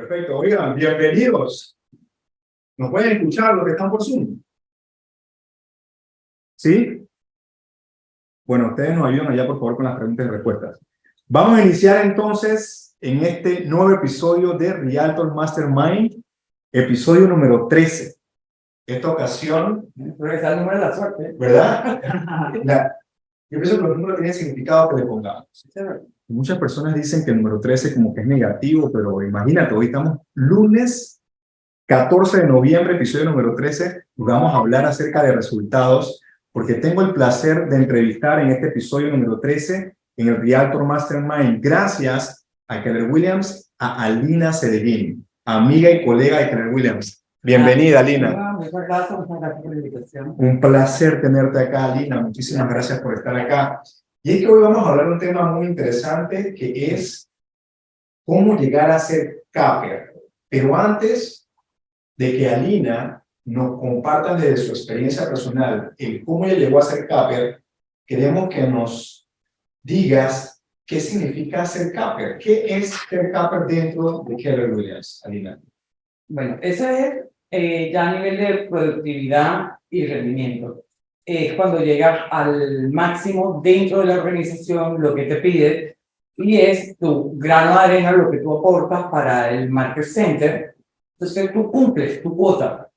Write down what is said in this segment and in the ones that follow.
Perfecto. Oigan, bienvenidos. ¿Nos pueden escuchar los que están por Zoom? ¿Sí? Bueno, ustedes nos ayudan allá, por favor, con las preguntas y respuestas. Vamos a iniciar entonces en este nuevo episodio de Realtor Mastermind, episodio número 13. Esta ocasión... Regresar el número de la suerte. ¿Verdad? Yo pienso que los números tienen significado que le pongamos. Muchas personas dicen que el número 13 como que es negativo, pero imagínate, hoy estamos lunes 14 de noviembre, episodio número 13, y vamos a hablar acerca de resultados, porque tengo el placer de entrevistar en este episodio número 13 en el Realtor Mastermind, gracias a Keller Williams, a Alina Cedeguín, amiga y colega de Keller Williams. Bienvenida, Alina. Muchas gracias por la invitación. Un placer tenerte acá, Alina. Muchísimas gracias por estar acá. Y es que hoy vamos a hablar de un tema muy interesante, que es cómo llegar a ser capper. Pero antes de que Alina nos comparta desde su experiencia personal el cómo ella llegó a ser capper, queremos que nos digas qué significa ser capper. ¿Qué es ser capper dentro de Keller Williams, Alina? Bueno, ese es ya a nivel de productividad y rendimiento. Es cuando llegas al máximo dentro de la organización, lo que te pide, y es tu grano de arena, lo que tú aportas para el Market Center. Entonces tú cumples tu cuota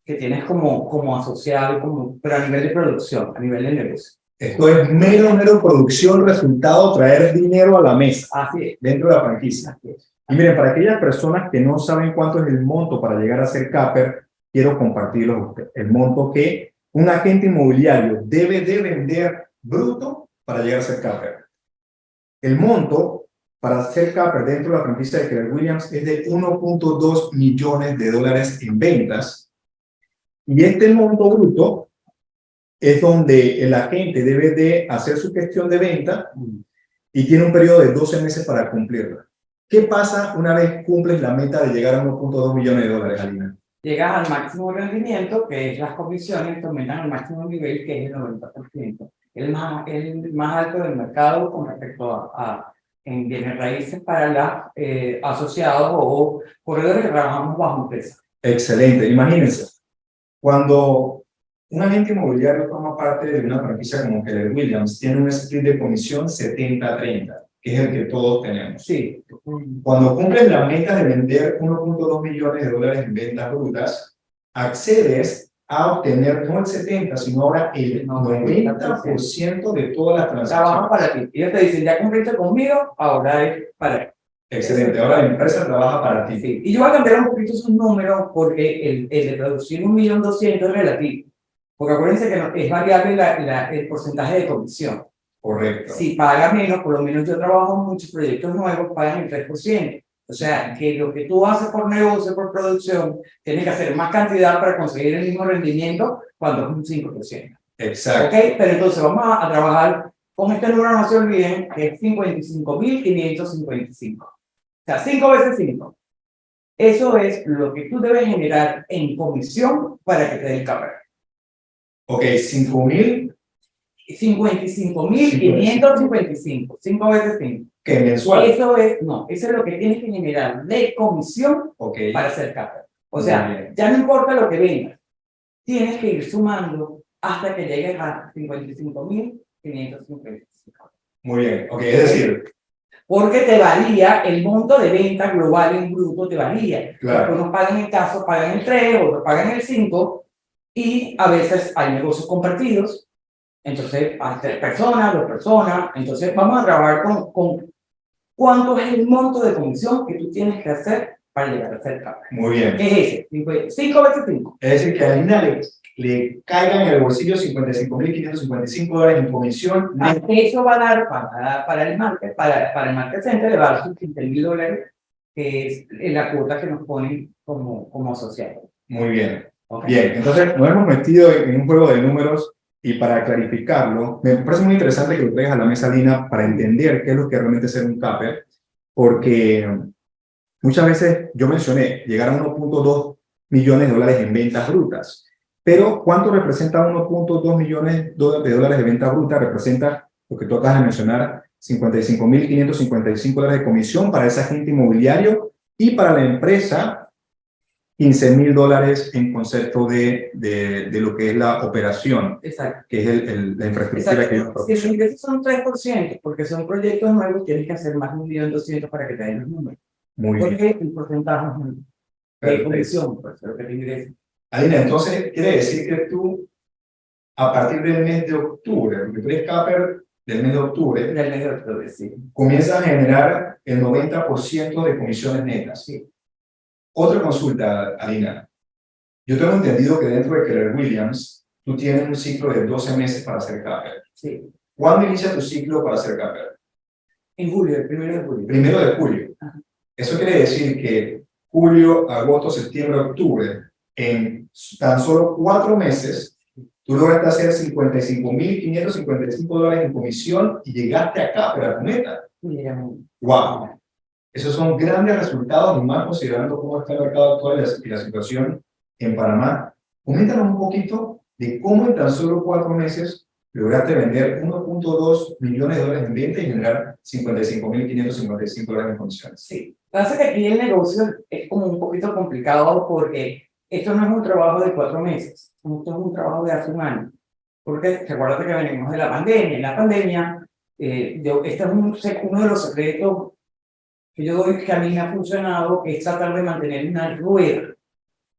que tienes como asociado, pero a nivel de producción, a nivel de negocio. Esto es mero producción, resultado, traer dinero a la mesa. Así es. Dentro de la franquicia. Así es. Y miren, para aquellas personas que no saben cuánto es el monto para llegar a ser capper, quiero compartirlo con ustedes. El monto que un agente inmobiliario debe de vender bruto para llegar a ser capper. El monto para ser capper dentro de la franquicia de Keller Williams es de 1.2 millones de dólares en ventas. Y este monto bruto es donde el agente debe de hacer su gestión de venta y tiene un periodo de 12 meses para cumplirla. ¿Qué pasa una vez cumples la meta de llegar a 1.2 millones de dólares, Alina? Llegas al máximo rendimiento, que es las comisiones, que aumentan al máximo nivel, que es el 90%. El más alto del mercado con respecto en bienes raíces para los asociados o corredores que trabajamos bajo empresa. Excelente. Imagínense, cuando un agente inmobiliario forma parte de una franquicia como Keller Williams, tiene un split de comisión 70-30, que es el que todos tenemos. Sí. Cuando cumples la meta de vender 1.2 millones de dólares en ventas brutas, accedes a obtener no el 70, sino ahora el 90% de todas las transacciones. Trabajan para ti. Ellos te dicen, ya cumpliste conmigo, ahora es para ti. Excelente, ahora la empresa trabaja para ti. Sí. Y yo voy a cambiar un poquito sus números porque el de producir 1.200.000 es relativo. Porque acuérdense que es variable el porcentaje de comisión. Correcto. Si pagas menos, por lo menos yo trabajo en muchos proyectos nuevos, pagan el 3%. O sea, que lo que tú haces por negocio, por producción, tienes que hacer más cantidad para conseguir el mismo rendimiento cuando es un 5%. Exacto. ¿Ok? Pero entonces vamos a trabajar con este número, no se olviden, que es 55.555. O sea, 5 veces 5. Eso es lo que tú debes generar en comisión para que te dé el capper. Ok, 5.000. 55.555. 5 veces 5. ¿Qué mensual? Eso es lo que tienes que generar de comisión para ser capper. O sea, ya no importa lo que vengas, tienes que ir sumando hasta que llegues a 55.555. Muy bien, ok, es decir, porque te varía el monto de venta global en bruto, te varía. Claro. Unos pagan el caso, pagan el 3, otros pagan el 5, y a veces hay negocios compartidos. Entonces, hay 3 personas, 2 personas. Entonces, vamos a trabajar con cuánto es el monto de comisión que tú tienes que hacer para llegar a ser capper. muy bien. ¿Qué es ese? 5 veces 5. Es decir, que a Alina le caigan en el bolsillo 55.555 dólares en comisión. Eso va a dar para el market center, le va a dar sus 15.000 dólares, que es la cuota que nos ponen como asociados. Muy bien. Okay. Bien, entonces nos hemos metido en un juego de números y para clarificarlo, me parece muy interesante que lo traigas a la mesa, Alina, para entender qué es lo que realmente es ser un capper, porque muchas veces yo mencioné llegar a 1.2 millones de dólares en ventas brutas, pero ¿cuánto representa 1.2 millones de dólares de venta bruta? Representa lo que tú acabas de mencionar, 55.555 dólares de comisión para ese agente inmobiliario Y para la empresa, $15,000 en concepto de lo que es la operación, Exacto. que es la infraestructura que ellos Si los ingresos son 3%, porque son proyectos nuevos, tienes que hacer más de 1.200.000 para que te den los números. Muy bien. Porque el porcentaje es muy de comisión, pues, lo que te ingresa. Alina, entonces quiere decir que tú, a partir del mes de octubre, porque tú eres capper del mes de octubre, Del mes de octubre, sí. comienzas a generar el 90% de comisiones netas. Sí. Otra consulta, Alina. Yo tengo entendido que dentro de Keller Williams, tú tienes un ciclo de 12 meses para ser capper. Sí. ¿Cuándo inicia tu ciclo para ser capper? En julio, el 1 de julio. 1 de julio. Ajá. Eso quiere decir que julio, agosto, septiembre, octubre, en tan solo 4 meses, tú lograste hacer $55,555 en comisión y llegaste acá, pero a tu meta. ¡Wow! Esos son grandes resultados, y más considerando cómo está el mercado actual y la situación en Panamá. Coméntanos un poquito de cómo en tan solo 4 meses lograste vender $1.2 millones en venta y generar $55,555 en comisiones. Sí, pasa que aquí el negocio es como un poquito complicado porque esto no es un trabajo de 4 meses, esto es un trabajo de hace un año. Porque recuerda que venimos de la pandemia. En la pandemia, este es uno de los secretos que yo doy que a mí me ha funcionado, que es tratar de mantener una rueda.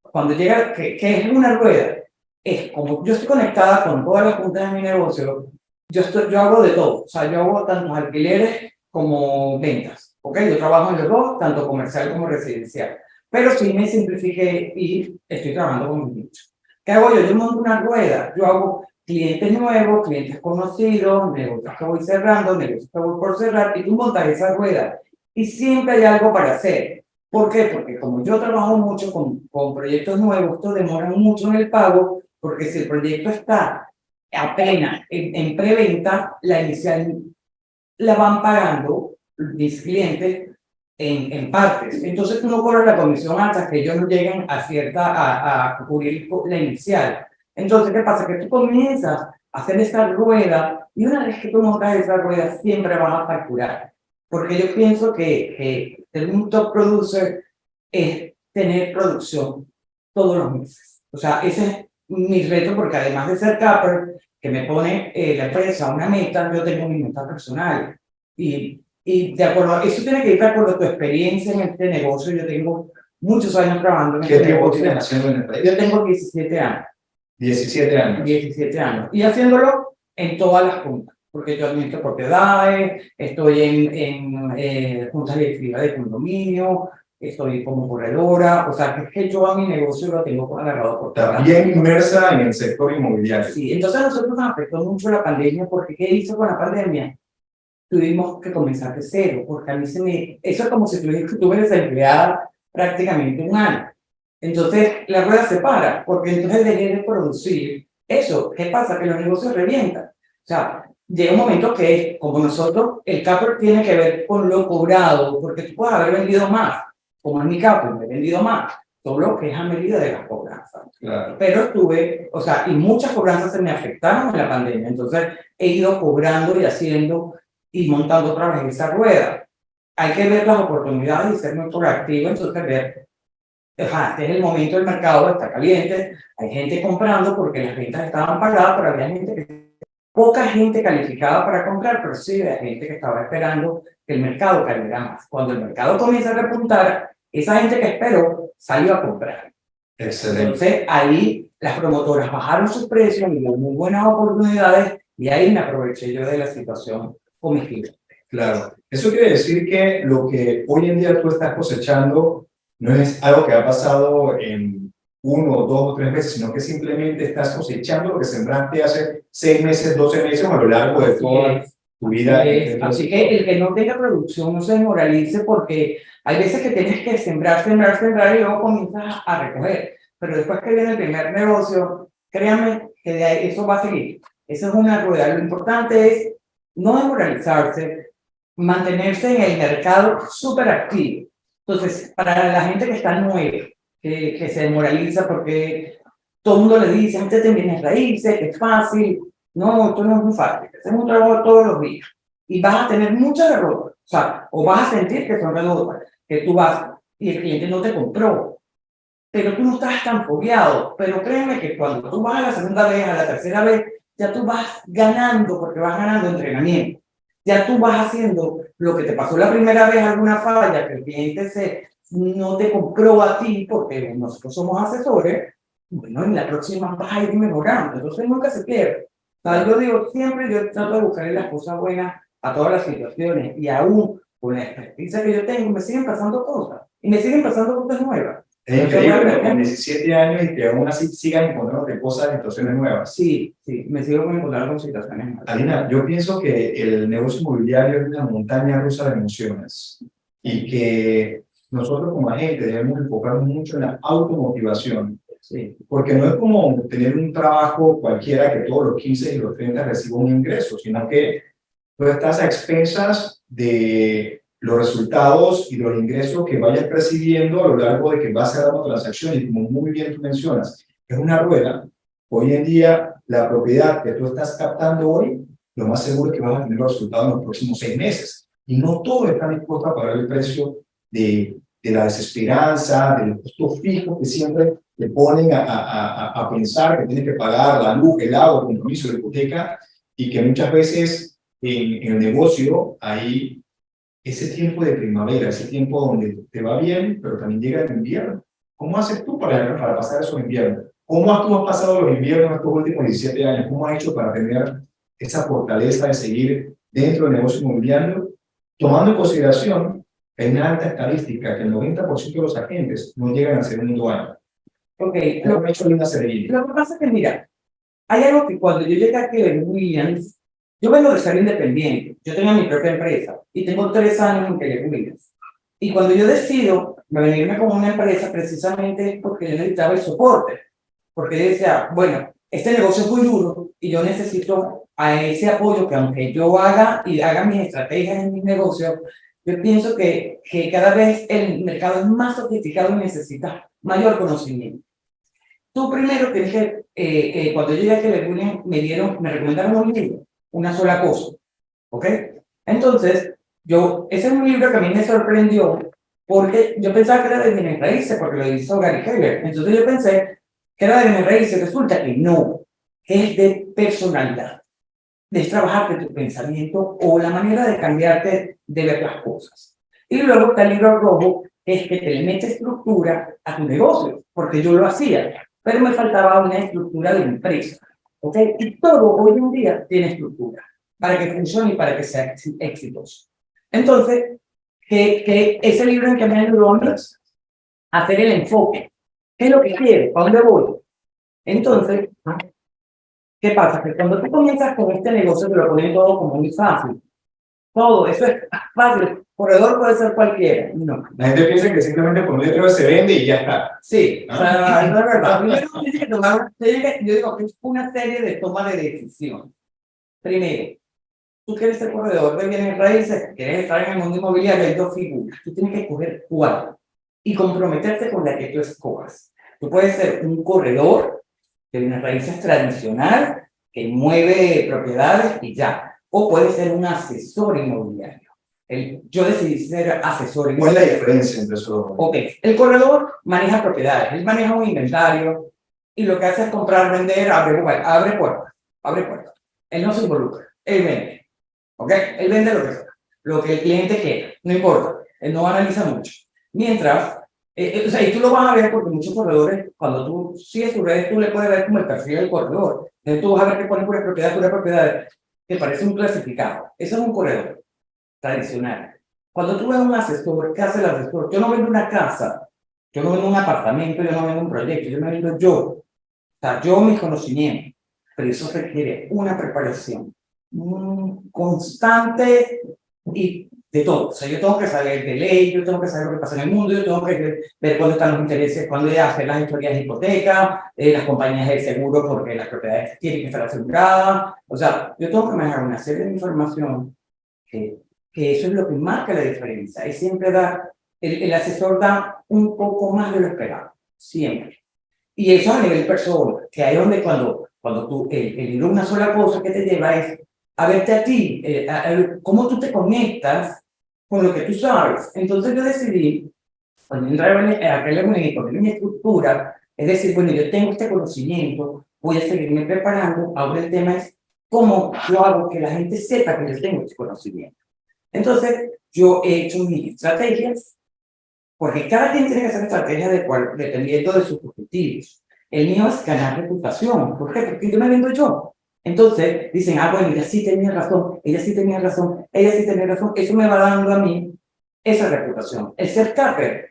Cuando llega, ¿qué es una rueda? Es como yo estoy conectada con todas las puntas de mi negocio, yo hago de todo, o sea, yo hago tanto alquileres como ventas, ¿ok? Yo trabajo en los dos, tanto comercial como residencial, pero sí me simplifiqué y estoy trabajando con mis nichos. ¿Qué hago yo? Yo monto una rueda, yo hago clientes nuevos, clientes conocidos, negocios que voy cerrando, negocios que voy por cerrar, y tú montas esa rueda, y siempre hay algo para hacer. ¿Por qué? Porque como yo trabajo mucho con proyectos nuevos, esto demora mucho en el pago, porque si el proyecto está apenas en preventa, la inicial la van pagando mis clientes en partes. Entonces tú no cobras la comisión hasta que ellos no lleguen a cubrir la inicial. Entonces, ¿qué pasa? Que tú comienzas a hacer esta rueda y una vez que tú montas esa rueda siempre vas a facturar. Porque yo pienso que ser un top producer es tener producción todos los meses. O sea, ese es mi reto, porque además de ser capper, que me pone la empresa una meta, yo tengo mi meta personal. Y de acuerdo, eso tiene que ir de acuerdo a tu experiencia en este negocio. Yo tengo muchos años trabajando en este negocio. ¿Qué tiempo tienes haciendo en el país? Yo tengo 17 años. 17 años. 17 años. Y haciéndolo en todas las juntas, porque yo administro propiedades, estoy en juntas directivas de condominio, estoy como corredora, o sea, que es que yo a mi negocio lo tengo agarrado por todas. Está bien inmersa en el sector inmobiliario. Sí, entonces a nosotros nos afectó mucho la pandemia, porque ¿qué hizo con la pandemia? Tuvimos que comenzar de cero, porque a mí eso es como si estuve desempleada prácticamente un año. Entonces la rueda se para, porque entonces dejé de producir. Eso, ¿qué pasa? Que los negocios revientan. O sea, llega un momento que, como nosotros, el capper tiene que ver con lo cobrado, porque tú puedes haber vendido más, como en mi caso, me he vendido más, solo que es a medida de las cobranzas. Claro. Pero estuve, o sea, y muchas cobranzas se me afectaron en la pandemia, entonces he ido cobrando y haciendo y montando otra vez esa rueda. Hay que ver las oportunidades y ser muy proactivo, entonces ver, este es el momento del mercado, está caliente, hay gente comprando porque las ventas estaban pagadas, pero había poca gente calificada para comprar, pero sí había gente que estaba esperando que el mercado cayera más. Cuando el mercado comienza a repuntar, esa gente que esperó salió a comprar. Excelente. Entonces ahí las promotoras bajaron sus precios, y dio muy buenas oportunidades, y ahí me aproveché yo de la situación con mis clientes. Claro, eso quiere decir que lo que hoy en día tú estás cosechando no es algo que ha pasado en 1, 2 o 3 meses, sino que simplemente estás cosechando lo que sembraste hace 6 meses, 12 meses o a lo largo de toda tu vida. Así que el que no tenga producción no se desmoralice, porque hay veces que tienes que sembrar y luego comienzas a recoger. Pero después que viene el primer negocio, créanme que de ahí eso va a seguir. Esa es una rueda. Lo importante es no desmoralizarse, mantenerse en el mercado súper activo. Entonces, para la gente que está nueva, que se desmoraliza porque todo el mundo le dice, usted te vienes raíces, que es fácil. No, esto no es muy fácil. Es un trabajo todos los días. Y vas a tener muchas derrotas. O sea, o vas a sentir que son derrotas, que tú vas y el cliente no te compró, pero tú no estás tan fogueado. Pero créeme que cuando tú vas a la segunda vez, a la tercera vez, ya tú vas ganando, porque vas ganando entrenamiento. Ya tú vas haciendo lo que te pasó la primera vez, alguna falla, que el cliente no te compró a ti, porque nosotros somos asesores. Bueno, en la próxima vas a ir mejorando, entonces nunca se pierde. O sea, yo digo, siempre yo trato de buscarle las cosas buenas a todas las situaciones, y aún con la experiencia que yo tengo, me siguen pasando cosas, y me siguen pasando cosas nuevas. Es increíble, con 17 años y que aún así sigan encontrándote cosas, situaciones nuevas. Sí, sí, me sigo encontrando con situaciones nuevas. Alina, yo pienso que el negocio inmobiliario es una montaña rusa de emociones y que nosotros como agentes debemos enfocarnos mucho en la automotivación. Sí. Porque no es como tener un trabajo cualquiera que todos los 15 y los 30 reciba un ingreso, sino que tú estás a expensas de los resultados y los ingresos que vayas percibiendo a lo largo de que vas a dar una transacción. Y como muy bien tú mencionas, es una rueda. Hoy en día, la propiedad que tú estás captando hoy, lo más seguro es que vas a tener los resultados en los próximos 6 meses. Y no todo está dispuesto a pagar el precio de la desesperanza, de los costos fijos que siempre te ponen a pensar que tienes que pagar la luz, el agua, el compromiso, la hipoteca, y que muchas veces en el negocio hay ese tiempo de primavera, ese tiempo donde te va bien, pero también llega el invierno. ¿Cómo haces tú para pasar esos inviernos? ¿Cómo tú has pasado los inviernos estos últimos 17 años? ¿Cómo has hecho para tener esa fortaleza de seguir dentro del negocio inmobiliario, tomando en consideración que hay una alta estadística que el 90% de los agentes no llegan al segundo año? Okay, ¿Cómo ha hecho Lina Cereguini? Lo que pasa es que, mira, hay algo que cuando yo llegué aquí en Williams, yo vengo de ser independiente, yo tengo mi propia empresa y tengo 3 años en Keller Williams. Y cuando yo decido venirme con una empresa, precisamente es porque yo necesitaba el soporte, porque yo decía, bueno, este negocio es muy duro y yo necesito a ese apoyo que aunque yo haga mis estrategias en mis negocios, yo pienso que cada vez el mercado es más sofisticado y necesita mayor conocimiento. Tú primero tienes que, cuando yo llegué a Keller Williams, me recomendaron un libro, Una sola cosa, ¿ok? Entonces, ese es un libro que a mí me sorprendió, porque yo pensaba que era de bienes raíces, porque lo hizo Gary Keller. Entonces yo pensé que era de bienes raíces, resulta que no, que es de personalidad, de trabajarte tu pensamiento o la manera de cambiarte de ver las cosas. Y luego está el libro rojo, que es que te le mete estructura a tu negocio, porque yo lo hacía, pero me faltaba una estructura de empresa, ¿ok? Y todo hoy en día tiene estructura para que funcione y para que sea exitoso. Entonces, que ese libro en que me ayudó a hacer el enfoque. ¿Qué es lo que quiero? ¿A dónde voy? Entonces, ¿qué pasa? Que cuando tú comienzas con este negocio, te lo ponen todo como muy fácil. Todo, eso es fácil. Corredor puede ser cualquiera. No. La gente piensa que simplemente por dentro se vende y ya está. Sí, o sea, no es verdad. Primero tienes que tomar, yo digo que es una serie de toma de decisión. Primero, tú quieres ser corredor de bienes raíces, quieres estar en el mundo inmobiliario, hay 2 figuras. Tú tienes que escoger cuál y comprometerte con la que tú escojas. Tú puedes ser un corredor de bienes raíces tradicional que mueve propiedades y ya. O puedes ser un asesor inmobiliario. Yo decidí ser asesor inmobiliario. ¿Cuál es la diferencia entre esos dos? Ok, el corredor maneja propiedades, él maneja un inventario y lo que hace es comprar, vender, abre puertas. Él no se involucra, él vende. ¿Ok? Él vende lo que el cliente quiere, no importa, él no analiza mucho. Mientras, o sea, y tú lo vas a ver porque muchos corredores, cuando tú sigues sus redes, tú le puedes ver como el perfil del corredor. Entonces tú vas a ver que pone pura propiedad, que parece un clasificado. Eso es un corredor tradicional. Cuando tú ves un asesor, ¿qué hace el asesor? Yo no vendo una casa, yo no vendo un apartamento, yo no vendo un proyecto, yo me vendo yo. O sea, yo mis conocimientos. Pero eso requiere una preparación constante y de todo. O sea, yo tengo que saber de ley, yo tengo que saber lo que pasa en el mundo, yo tengo que ver cuándo están los intereses, cuándo hacer las historias de hipoteca, las compañías de seguro, porque las propiedades tienen que estar aseguradas. O sea, yo tengo que manejar una serie de información que eso es lo que marca la diferencia. Y siempre el asesor da un poco más de lo esperado, siempre. Y eso a nivel personal, que ahí es donde cuando tú, el libro Una sola cosa que te lleva es a verte a ti, a cómo tú te conectas con lo que tú sabes. Entonces yo decidí Cuando entra a aquel cuando tiene una estructura, es decir, bueno, yo tengo este conocimiento, voy a seguirme preparando, ahora el tema es cómo yo hago que la gente sepa que yo tengo este conocimiento. Entonces, yo he hecho mis estrategias, porque cada quien tiene que hacer estrategias dependiendo de sus objetivos. El mío es ganar reputación. ¿Por qué? Porque yo me vendo yo. Entonces, dicen, ah, bueno, ella sí tenía razón, ella sí tenía razón, ella sí tenía razón. Eso me va dando a mí esa reputación. El ser capper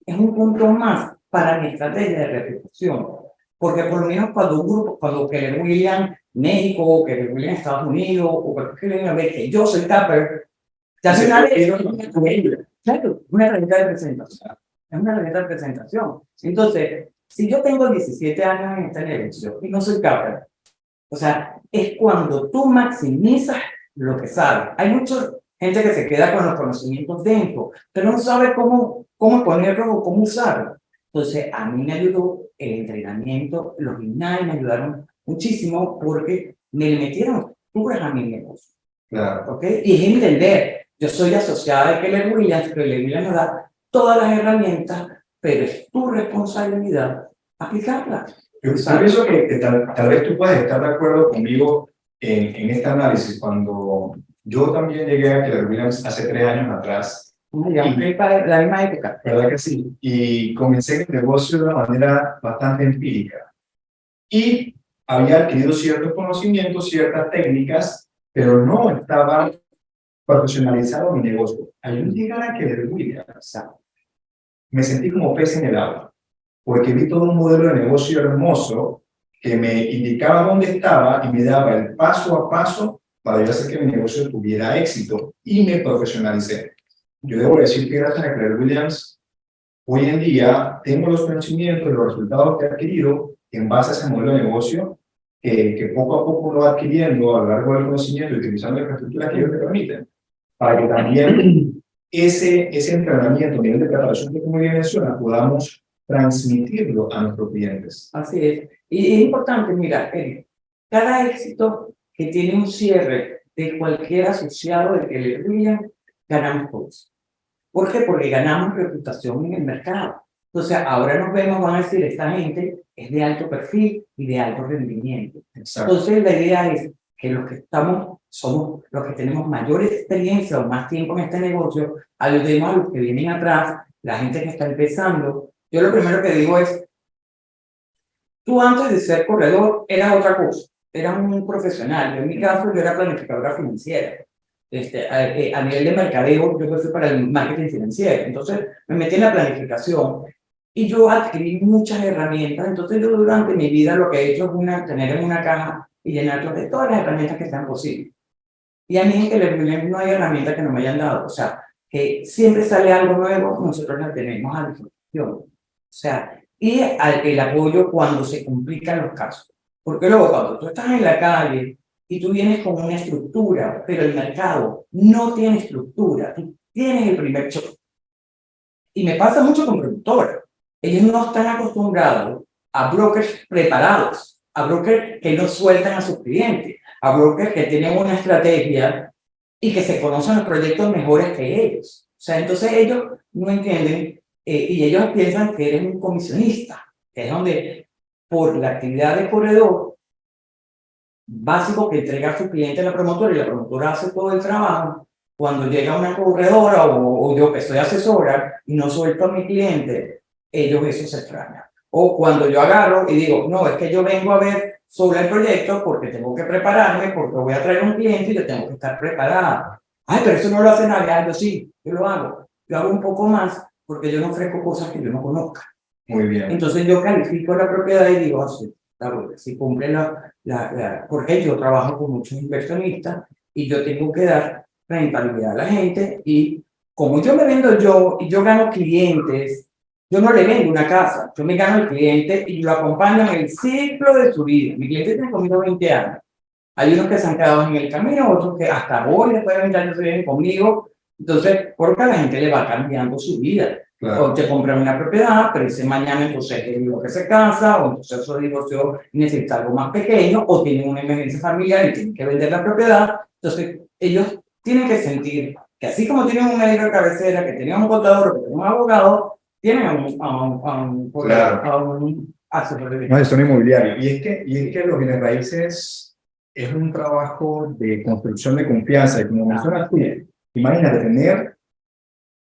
es un punto más para mi estrategia de reputación. Porque por lo menos cuando un grupo, cuando Keller Williams México, Keller Williams Estados Unidos, o cualquier Keller ve que yo soy capper, ya se claro, una herramienta de presentación. Es una herramienta de presentación. Entonces, si yo tengo 17 años en este negocio y no soy capper, o sea, es cuando tú maximizas lo que sabes. Hay mucha gente que se queda con los conocimientos dentro, pero no sabe cómo ponerlos o cómo usarlos. Entonces, a mí me ayudó el entrenamiento, los gimnasios me ayudaron muchísimo porque me metieron estructuras a mi negocio. Claro. ¿Ok? Y es entender, yo soy asociada de Keller Williams, pero Keller Williams nos da todas las herramientas, pero es tu responsabilidad aplicarlas. Yo pienso que tal vez tú puedas estar de acuerdo conmigo en este análisis. Cuando yo también llegué a Keller Williams hace 3 años atrás, Para la misma época. ¿verdad que sí? Y comencé el negocio de una manera bastante empírica. Y había adquirido ciertos conocimientos, ciertas técnicas, pero no estaba profesionalizado mi negocio. Al yo llegar a Keller Williams, me sentí como pez en el agua, porque vi todo un modelo de negocio hermoso que me indicaba dónde estaba y me daba el paso a paso para yo hacer que mi negocio tuviera éxito, y me profesionalicé. Yo debo decir que gracias a Keller Williams, hoy en día tengo los conocimientos y los resultados que he adquirido en base a ese modelo de negocio que poco a poco lo va adquiriendo a lo largo del conocimiento y utilizando la infraestructura que ellos te permiten, para que también ese entrenamiento a nivel de preparación que, como bien menciona, podamos transmitirlo a nuestros clientes. Así es. Y es importante, mira, cada éxito que tiene un cierre de cualquier asociado de Keller Williams, ganamos todos. ¿Por qué? Porque ganamos reputación en el mercado. Entonces, ahora nos vemos, van a decir, esta gente es de alto perfil y de alto rendimiento. Exacto. Entonces, la idea es que los que somos los que tenemos mayor experiencia o más tiempo en este negocio, ayudemos a los que vienen atrás, la gente que está empezando. Yo lo primero que digo es, tú antes de ser corredor eras otra cosa, eras un profesional. Yo, en mi caso, yo era planificadora financiera. A nivel de mercadeo, yo fui para el marketing financiero. Entonces, me metí en la planificación y yo adquirí muchas herramientas. Entonces, yo durante mi vida lo que he hecho es tener en una caja y llenarlo de todas las herramientas que sean posibles. Y a mí en Keller Williams no hay herramientas que no me hayan dado. O sea, que siempre sale algo nuevo, nosotros la tenemos a disposición. O sea, y el apoyo cuando se complican los casos. Porque luego, cuando tú estás en la calle y tú vienes con una estructura, pero el mercado no tiene estructura, tú tienes el primer choque. Y me pasa mucho con productores. Ellos no están acostumbrados a brokers preparados, a brokers que no sueltan a sus clientes, a brokers que tienen una estrategia y que se conocen los proyectos mejores que ellos. O sea, entonces ellos no entienden y ellos piensan que eres un comisionista, que es donde por la actividad de corredor básico que entrega a su cliente a la promotora y la promotora hace todo el trabajo, cuando llega una corredora o yo que soy asesora y no suelto a mi cliente, ellos eso se extrañan. O cuando yo agarro y digo, no, es que yo vengo a ver sobre el proyecto porque tengo que prepararme, porque voy a traer un cliente y yo tengo que estar preparada. Ay, pero eso no lo hace nadie. Yo sí, yo lo hago. Yo hago un poco más porque yo no ofrezco cosas que yo no conozca. Muy bien. Entonces yo califico la propiedad y digo, sí, si cumple porque yo trabajo con muchos inversionistas y yo tengo que dar rentabilidad a la gente, y como yo me vendo yo y yo gano clientes, yo no le vendo una casa, yo me gano el cliente y lo acompaño en el ciclo de su vida. Mi cliente tiene conmigo 20 años. Hay unos que se han quedado en el camino, otros que hasta hoy, después de 20 años, se vienen conmigo. Entonces, porque a la gente le va cambiando su vida. Claro. O te compran una propiedad, pero ese mañana entonces el hijo que se casa, o entonces su divorcio necesita algo más pequeño, o tienen una emergencia familiar y tienen que vender la propiedad. Entonces, ellos tienen que sentir que así como tienen un médico de cabecera, que tienen un contador, que tienen un abogado, tienen Claro. a un asesor de No, bienes. gestión inmobiliaria. Y es que los bienes raíces es un trabajo de construcción de confianza. Y como mencionas tú, imagínate tener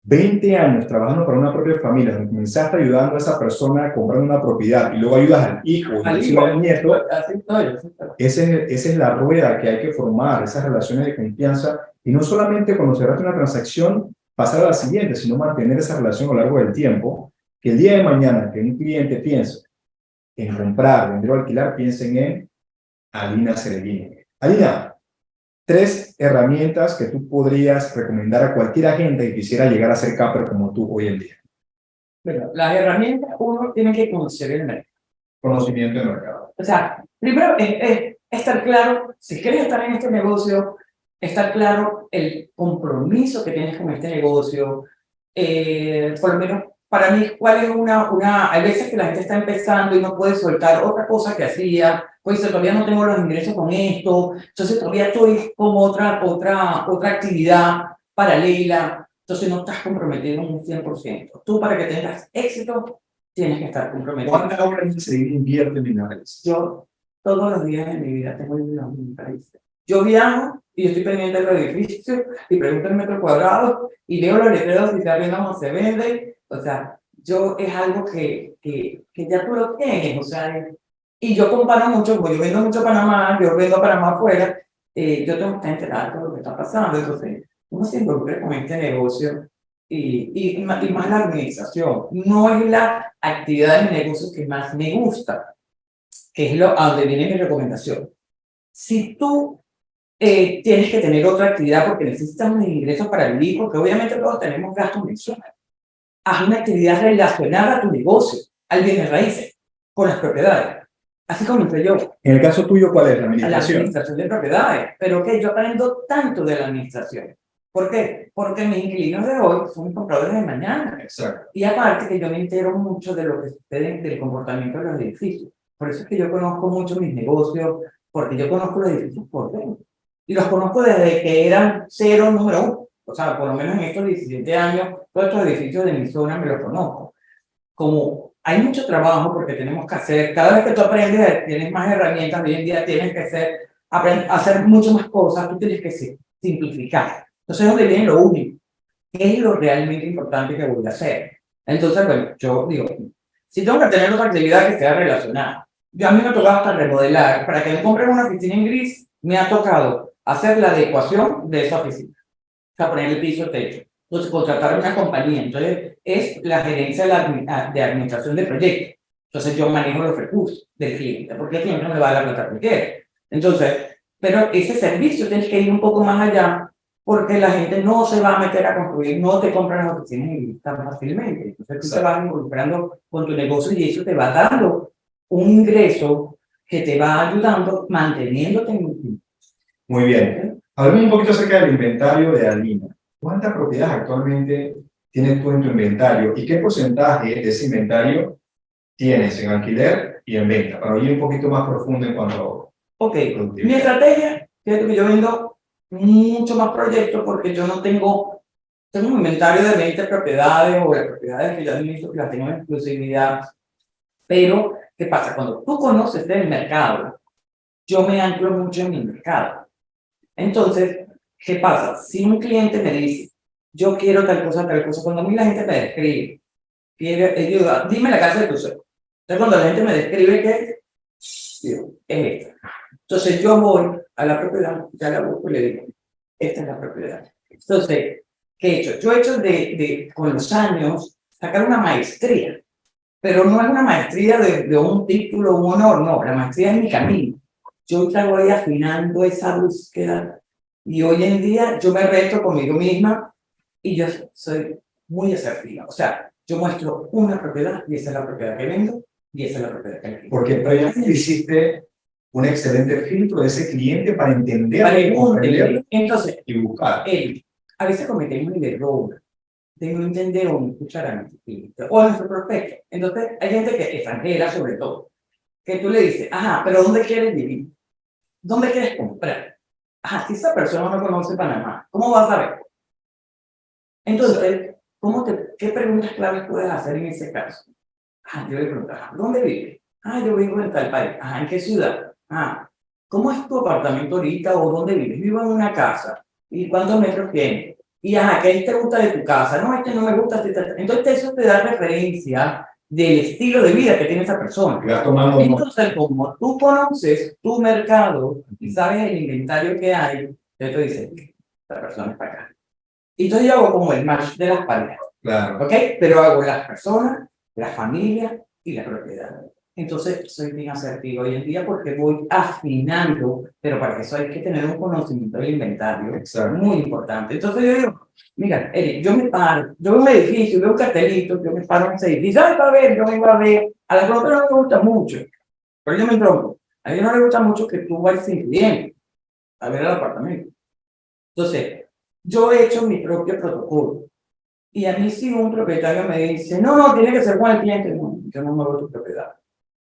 20 años trabajando para una propia familia, donde comenzaste ayudando a esa persona a comprar una propiedad y luego ayudas al hijo, Al inclusive al nieto. así estoy, así estoy. Esa es la rueda que hay que formar, esas relaciones de confianza. Y no solamente cuando cerraste una transacción, pasar a la siguiente, sino mantener esa relación a lo largo del tiempo. Que el día de mañana que un cliente piense en comprar, vender o alquilar, piensen en Alina Ceredini. Alina, 3 herramientas que tú podrías recomendar a cualquier agente que quisiera llegar a ser capper como tú hoy en día. Bueno, las herramientas, uno tiene que conocer el mercado. Conocimiento de mercado. O sea, primero es estar claro, si quieres estar en este negocio, estar claro el compromiso que tienes con este negocio. Por lo menos para mí, cuál es hay veces que la gente está empezando y no puede soltar otra cosa que hacía, pues todavía no tengo los ingresos con esto, entonces todavía estoy con otra actividad paralela, entonces no estás comprometido en un 100%. Tú para que tengas éxito, tienes que estar comprometido. ¿Cuántas horas se invierte en minerales? Yo todos los días de mi vida tengo los mismos países. Yo viajo y estoy pendiente de los edificios y pregunto el metro cuadrado y leo los letreros si está viendo cómo se vende. O sea, yo es algo que ya tú lo tienes. O sea, y yo comparo mucho, porque yo vendo mucho Panamá, yo vendo Panamá afuera, yo tengo que estar enterada de todo lo que está pasando. Entonces, uno se involucra con este negocio y más la organización. No es la actividad del negocio que más me gusta, que es a donde viene mi recomendación. Si tú tienes que tener otra actividad porque necesitas unos ingresos para vivir, porque obviamente todos tenemos gastos mensuales, haz una actividad relacionada a tu negocio, al bienes raíces, con las propiedades. Así como entré yo. En el caso tuyo, ¿cuál es la A la administración? administración de propiedades. Pero que yo aprendo tanto de la administración. ¿Por qué? Porque mis inquilinos de hoy son mis compradores de mañana. Exacto. Y aparte que yo me entero mucho de lo que sucede del comportamiento de los edificios. Por eso es que yo conozco mucho mis negocios, porque yo conozco los edificios por dentro. Y los conozco desde que eran cero número uno. O sea, por lo menos en estos 17 años, todos estos edificios de mi zona me los conozco. Como hay mucho trabajo porque tenemos que hacer, cada vez que tú aprendes, tienes más herramientas, hoy en día tienes que hacer mucho más cosas, tú tienes que simplificar. Entonces, ¿dónde viene lo único? ¿Qué es lo realmente importante que voy a hacer? Entonces, bueno, yo digo, si tengo que tener otra actividad que sea relacionada, yo a mí me ha tocado hasta remodelar, para que me compren una oficina en gris, me ha tocado hacer la adecuación de esa oficina, o sea, poner el piso, el techo. Entonces, contratar una compañía. Entonces, es la gerencia de administración de proyectos. Entonces, yo manejo los recursos del cliente, porque el cliente no le va a dar la plata que quiere. Entonces, pero ese servicio tienes que ir un poco más allá, porque la gente no se va a meter a construir, no te compran las oficinas tan fácilmente. Entonces, tú te vas involucrando con tu negocio y eso te va dando un ingreso que te va ayudando, manteniéndote en el tiempo. Muy bien. Hablemos un poquito acerca del inventario de Alina. ¿Cuántas propiedades actualmente tienes tú en tu inventario y qué porcentaje de ese inventario tienes en alquiler y en venta? Para ir un poquito más profundo en cuanto Ok, a mi productividad. estrategia, fíjate que yo vendo mucho más proyectos porque yo no tengo un inventario de 20 propiedades o de propiedades que yo administro que las tengo en exclusividad. Pero, ¿qué pasa? Cuando tú conoces el mercado, yo me anclo mucho en mi mercado. Entonces, ¿qué pasa? Si un cliente me dice, yo quiero tal cosa, cuando a mí la gente me describe, dime la casa de tu sueño. Entonces, cuando la gente me describe que digo, es esta. Entonces, yo voy a la propiedad, ya la busco y le digo, esta es la propiedad. Entonces, ¿qué he hecho? Yo he hecho con los años, sacar una maestría, pero no es una maestría de un título, un honor, no, la maestría es mi camino. Yo voy afinando esa búsqueda y hoy en día yo me reto conmigo misma y yo soy muy asertiva. O sea, yo muestro una propiedad y esa es la propiedad que vendo y esa es la propiedad que vendo. Porque previamente hiciste un excelente filtro de ese cliente para entender, comprender entonces, y buscar. A veces cometemos el error de no entender o no escuchar a nuestro cliente o a nuestro prospecto. Entonces, hay gente que extranjera sobre todo, que tú le dices, ajá, pero ¿dónde quieres vivir? ¿Dónde quieres comprar? Ajá, si esa persona no conoce Panamá, ¿cómo vas a saber? Entonces, ¿Qué preguntas claves puedes hacer en ese caso? Yo le pregunto, ¿dónde vives? Yo vivo en tal país. ¿En qué ciudad? ¿Cómo es tu apartamento ahorita o dónde vives? Vivo en una casa. ¿Y cuántos metros tiene? Y ¿qué te gusta de tu casa? No, no me gusta. Entonces eso te da referencia del estilo de vida que tiene esa persona. Entonces, como tú conoces tu mercado y sabes el inventario que hay, entonces tú dices, esta persona está acá. Y entonces yo hago como el match de las parejas. Claro. ¿Ok? Pero hago las personas, la familia y la propiedad. Entonces, soy bien asertivo hoy en día porque voy afinando, pero para eso hay que tener un conocimiento del inventario. Exacto. Muy importante. Entonces yo digo, mira, Eric, yo me paro, yo veo un edificio, veo un cartelito, yo me paro en ese edificio, para ver, yo vengo a ver. A la gente no me gusta mucho, pero yo me tronco. A ella no le gusta mucho que tú vayas sin cliente a ver el apartamento. Entonces, yo he hecho mi propio protocolo. Y a mí si un propietario me dice, no, tiene que ser con el cliente, no, yo no muevo tu propiedad.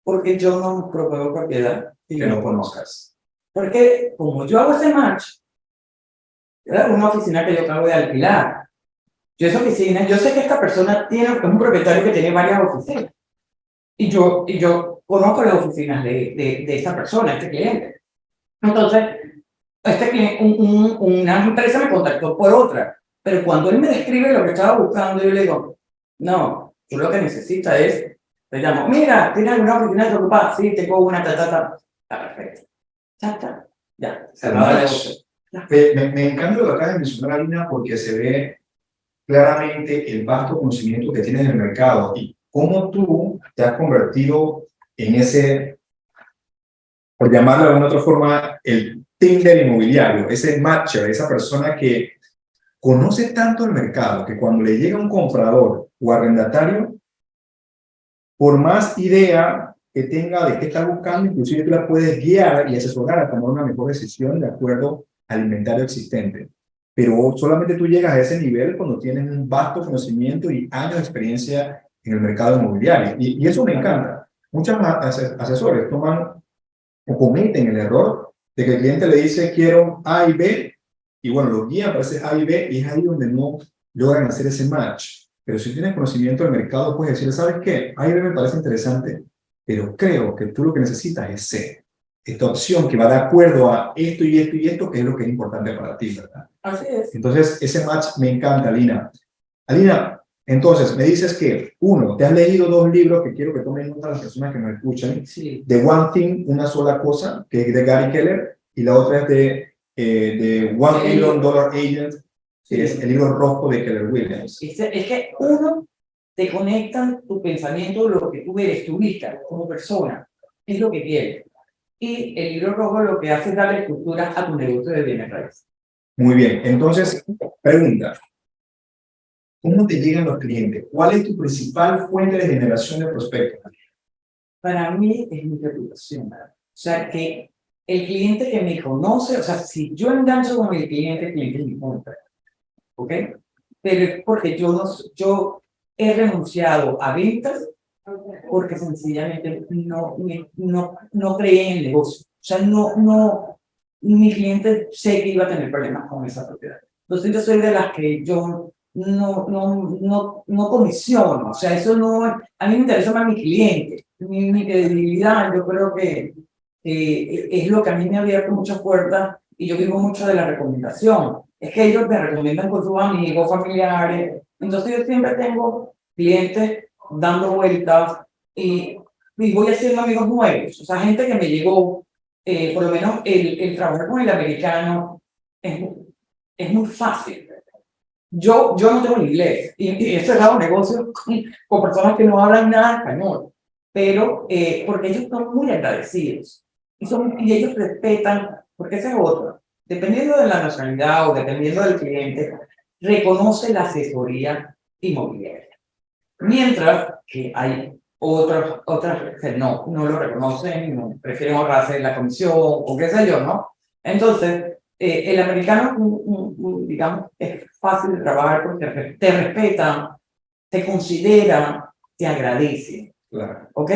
Porque yo no promuevo propiedad que no conozcas. Porque como yo hago ese match, era una oficina que yo acabo de alquilar. Esa oficina, yo sé que esta persona es un propietario que tiene varias oficinas. Y yo conozco las oficinas de esta persona, este cliente. Entonces, este cliente, una empresa me contactó por otra. Pero cuando él me describe lo que estaba buscando, yo le digo, no, tú lo que necesitas es, te llamo, mira, ¿tienes alguna oficina desocupada? Sí, tengo una, Está perfecto. Ya, cerrado el negocio. Me encanta lo que acabas de mencionar, Alina, porque se ve claramente el vasto conocimiento que tienes del mercado y cómo tú te has convertido en ese, por llamarlo de alguna otra forma, el Tinder inmobiliario, ese matcher, esa persona que conoce tanto el mercado que cuando le llega un comprador o arrendatario, por más idea que tenga de qué está buscando, inclusive tú la puedes guiar y asesorar a tomar una mejor decisión de acuerdo al inventario existente. Pero solamente tú llegas a ese nivel cuando tienes un vasto conocimiento y años de experiencia en el mercado inmobiliario. Y eso me encanta. Muchos asesores toman o cometen el error de que el cliente le dice quiero A y B, y bueno, lo guían para ese A y B, y es ahí donde no logran hacer ese match. Pero si tienes conocimiento del mercado, puedes decir, ¿sabes qué? A y B me parece interesante, pero creo que tú lo que necesitas es C. Esta opción que va de acuerdo a esto y esto y esto, que es lo que es importante para ti, ¿verdad? Así es. Entonces, ese match me encanta, Alina. Alina, entonces, me dices que, uno, te has leído 2 libros que quiero que tomen nota las personas que nos escuchan. Sí. The One Thing, una sola cosa, que es de Gary Keller, y la otra es de $1 Million Agent, que es el libro rojo de Keller Williams. Es que uno te conecta tu pensamiento, lo que tú eres, tu vista como persona, es lo que quieres. Y el libro rojo lo que hace es darle estructura a tu negocio de bienes raíces. Muy bien, entonces, pregunta. ¿Cómo te llegan los clientes? ¿Cuál es tu principal fuente de generación de prospectos? Para mí es mi reputación. O sea, que el cliente que me conoce, o sea, si yo engancho con el cliente me compra. ¿Ok? Pero es porque yo he renunciado a ventas porque sencillamente no creí en el negocio. O sea, mi cliente sé que iba a tener problemas con esa propiedad. Entonces yo soy de las que yo no comisiono. O sea, eso no, a mí me interesa más mi cliente, mi credibilidad. Yo creo que es lo que a mí me ha abierto muchas puertas y yo vivo mucho de la recomendación. Es que ellos me recomiendan con sus amigos, familiares. Entonces yo siempre tengo clientes dando vueltas y voy haciendo amigos nuevos. O sea, gente que me llegó, por lo menos el trabajar con el americano es muy fácil. Yo no tengo inglés y he cerrado negocios con personas que no hablan nada de español, pero porque ellos son muy agradecidos y ellos respetan, porque ese es otro. Dependiendo de la nacionalidad o dependiendo del cliente, reconoce la asesoría inmobiliaria. Mientras que hay otras que no lo reconocen, no, prefieren ahorrarse la comisión o qué sé yo, ¿no? Entonces, el americano, digamos, es fácil de trabajar porque te respeta, te considera, te agradece. Claro. ¿Ok?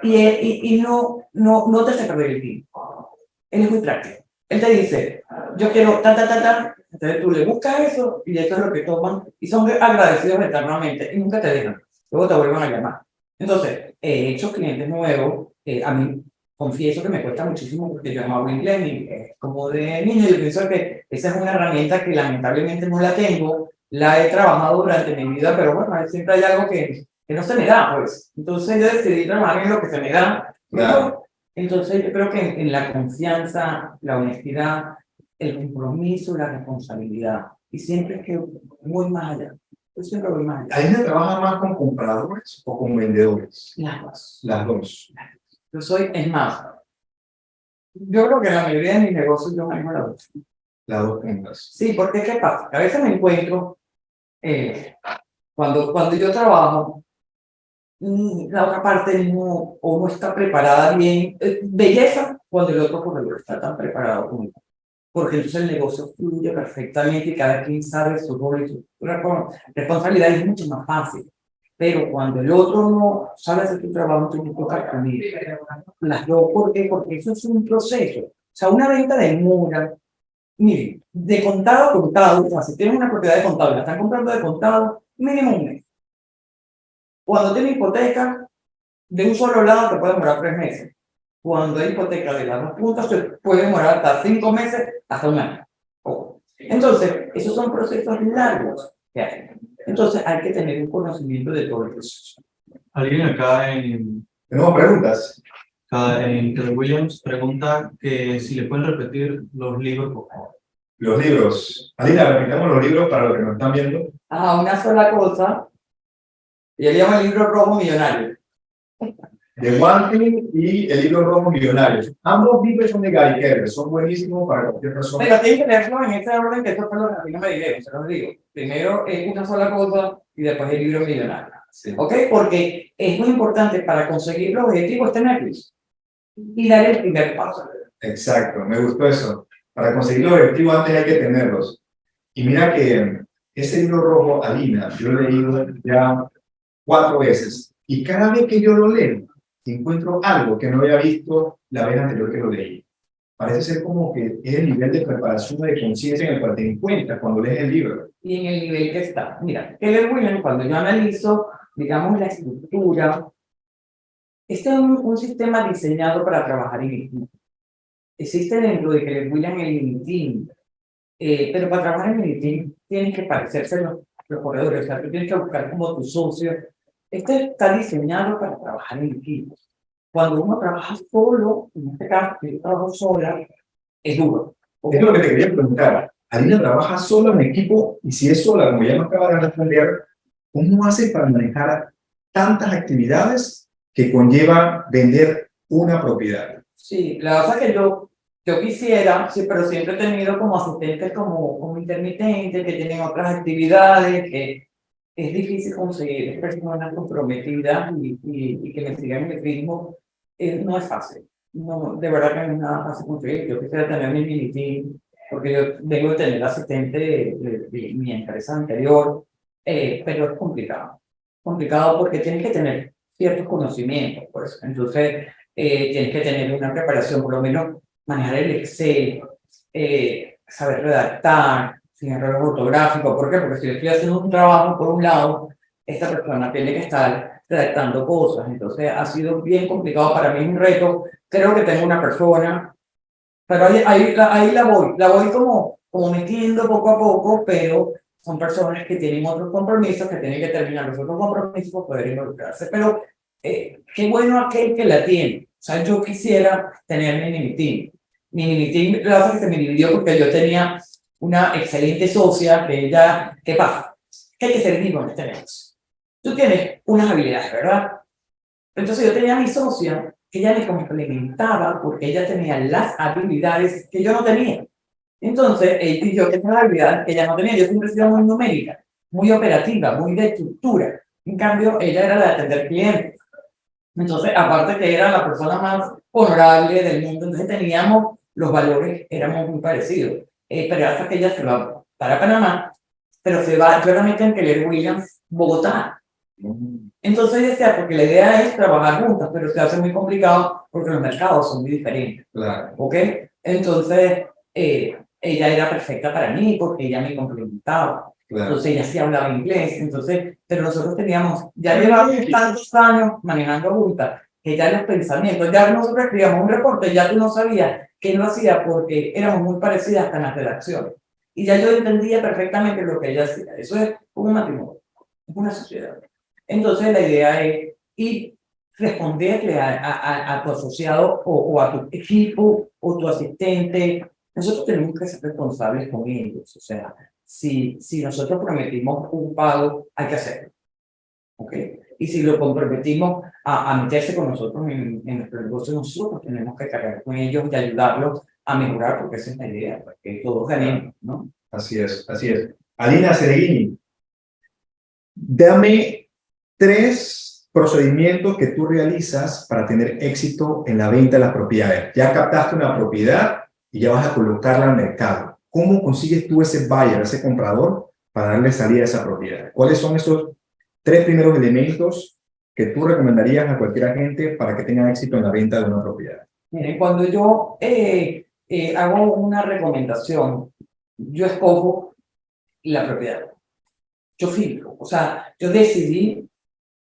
Y no te hace perder el tiempo. Él es muy práctico. Él te dice, yo quiero ta. Entonces tú le buscas eso y eso es lo que toman y son agradecidos eternamente y nunca te dejan. Luego te vuelven a llamar. Entonces, he hecho clientes nuevos. A mí, confieso que me cuesta muchísimo porque yo no hablo inglés ni como de niño. Yo pienso que esa es una herramienta que lamentablemente no la tengo. La he trabajado durante mi vida, pero bueno, siempre hay algo que no se me da, pues. Entonces yo decidí trabajar en lo que se me da. Claro. Entonces yo creo que en la confianza, la honestidad, el compromiso, la responsabilidad. Y siempre es que voy más allá. Yo siempre voy más allá. ¿Aline trabaja más con compradores o con vendedores? Las dos. Las dos. Yo soy, es más, yo creo que la mayoría de mis negocios yo manejo las dos. Las dos juntas. Sí, porque ¿qué pasa? A veces me encuentro, cuando yo trabajo, la otra parte no, o no está preparada bien. Belleza cuando el otro corredor está tan preparado como yo. Porque entonces el negocio fluye perfectamente y cada quien sabe su rol y su responsabilidad es mucho más fácil. Pero cuando el otro no sabe hacer tu trabajo, tú no tocas con él. Las dos, ¿por qué? Porque eso es un proceso. O sea, una venta de mora, mire, de contado a contado, o sea, si tienes una propiedad de contado y la están comprando de contado, mínimo un mes. Cuando tienes hipoteca, de un solo lado te puede demorar 3 meses. Cuando hay hipoteca de las dos puntas, se puede demorar hasta 5 meses, hasta un año. Entonces, esos son procesos largos que hay. Entonces, hay que tener un conocimiento de todo el proceso. Alguien acá en, ¿Tenemos preguntas? Keller Williams pregunta que si le pueden repetir los libros, por favor. Los libros. Alina, repitamos los libros para los que nos están viendo. Una sola cosa. Y él llama el libro rojo millonario. The One Thing y el libro rojo Millonarios. Ambos libros son de Gary Keller, son buenísimos para cualquier persona. Pero tienen que leerlo en ese orden que esto fue lo que a mí no me dijeron, se los digo. Primero es una sola cosa y después el libro millonario. Sí. ¿Ok? Porque es muy importante para conseguir los objetivos tenerlos y dar el primer paso. Exacto, me gustó eso. Para conseguir los objetivos antes hay que tenerlos. Y mira que ese libro rojo, Alina, yo lo he leído ya 4 veces. Y cada vez que yo lo leo, encuentro algo que no había visto la vez anterior que lo leí. Parece ser como que es el nivel de preparación de conciencia en el cual te encuentras cuando lees el libro. Y en el nivel que está. Mira, Keller Williams, cuando yo analizo, digamos, la estructura, este es un sistema diseñado para trabajar en equipo. Existe dentro de Keller Williams el team, pero para trabajar en el team tienes que parecerse a los corredores, o sea, tú tienes que buscar como tu socio. Este está diseñado para trabajar en equipo. Cuando uno trabaja solo, en este caso, yo trabajo sola, es duro. Es lo que te quería preguntar. Alina trabaja sola en equipo y si es sola, como ya me acaba de responder, ¿cómo hace para manejar tantas actividades que conlleva vender una propiedad? Sí, la verdad es que yo quisiera, sí, pero siempre he tenido como asistentes como intermitentes, que tienen otras actividades, que es difícil conseguir personas comprometidas y que me sigan el ritmo. No es fácil. No, de verdad que no es nada fácil conseguir. Yo quisiera tener mi mini team, porque yo vengo de tener asistente de mi empresa anterior, pero es complicado. Complicado porque tienes que tener ciertos conocimientos, pues. Entonces, tienes que tener una preparación, por lo menos manejar el Excel, saber redactar, sin errores ortográficos. ¿Por qué? Porque si yo estoy haciendo un trabajo por un lado, esta persona tiene que estar redactando cosas. Entonces, ha sido bien complicado para mí, es un reto. Creo que tengo una persona, pero ahí la voy como metiendo poco a poco, pero son personas que tienen otros compromisos, que tienen que terminar los otros compromisos para poder involucrarse. Pero qué bueno aquel que la tiene. O sea, yo quisiera tener mi mini team. Mi mini team, la verdad es que se me dividió porque yo tenía una excelente socia que ella, ¿qué pasa? Que hay que ser vivo en este negocio. Tú tienes unas habilidades, ¿verdad? Entonces yo tenía a mi socia que ella me complementaba porque ella tenía las habilidades que yo no tenía. Entonces, y yo tenía las habilidades que ella no tenía. Yo siempre he sido muy numérica, muy operativa, muy de estructura. En cambio, ella era de atender clientes. Entonces, aparte que era la persona más honorable del mundo, entonces teníamos los valores, éramos muy parecidos. Pero hasta que ella se va para Panamá, pero se va, yo la meto en Keller Williams, Bogotá. Entonces decía, porque la idea es trabajar juntas, pero se hace muy complicado porque los mercados son muy diferentes. Claro. ¿Ok? Entonces, ella era perfecta para mí porque ella me complementaba. Claro. Entonces ella sí hablaba inglés, entonces, pero nosotros teníamos, ya llevábamos tantos años manejando juntas, que ya los pensamientos, ya nosotros escribíamos un reporte, ya tú no sabías que lo hacía porque éramos muy parecidas hasta en las redacciones. Y ya yo entendía perfectamente lo que ella hacía. Eso es un matrimonio, es una sociedad. Entonces la idea es ir responderle a tu asociado o a tu equipo o tu asistente. Nosotros tenemos que ser responsables con ellos. O sea, si nosotros prometimos un pago, hay que hacerlo. ¿Ok? Y si lo comprometimos a meterse con nosotros en nuestro negocio, nosotros tenemos que cargar con ellos y ayudarlos a mejorar, porque esa es la idea, que todos ganemos, ¿no? Así es, así es. Alina Sereguini, dame 3 procedimientos que tú realizas para tener éxito en la venta de las propiedades. Ya captaste una propiedad y ya vas a colocarla al mercado. ¿Cómo consigues tú ese buyer, ese comprador, para darle salida a esa propiedad? ¿Cuáles son esos 3 primeros elementos que tú recomendarías a cualquier agente para que tenga éxito en la venta de una propiedad? Miren, cuando yo hago una recomendación, yo escojo la propiedad. Yo filtro, o sea, yo decidí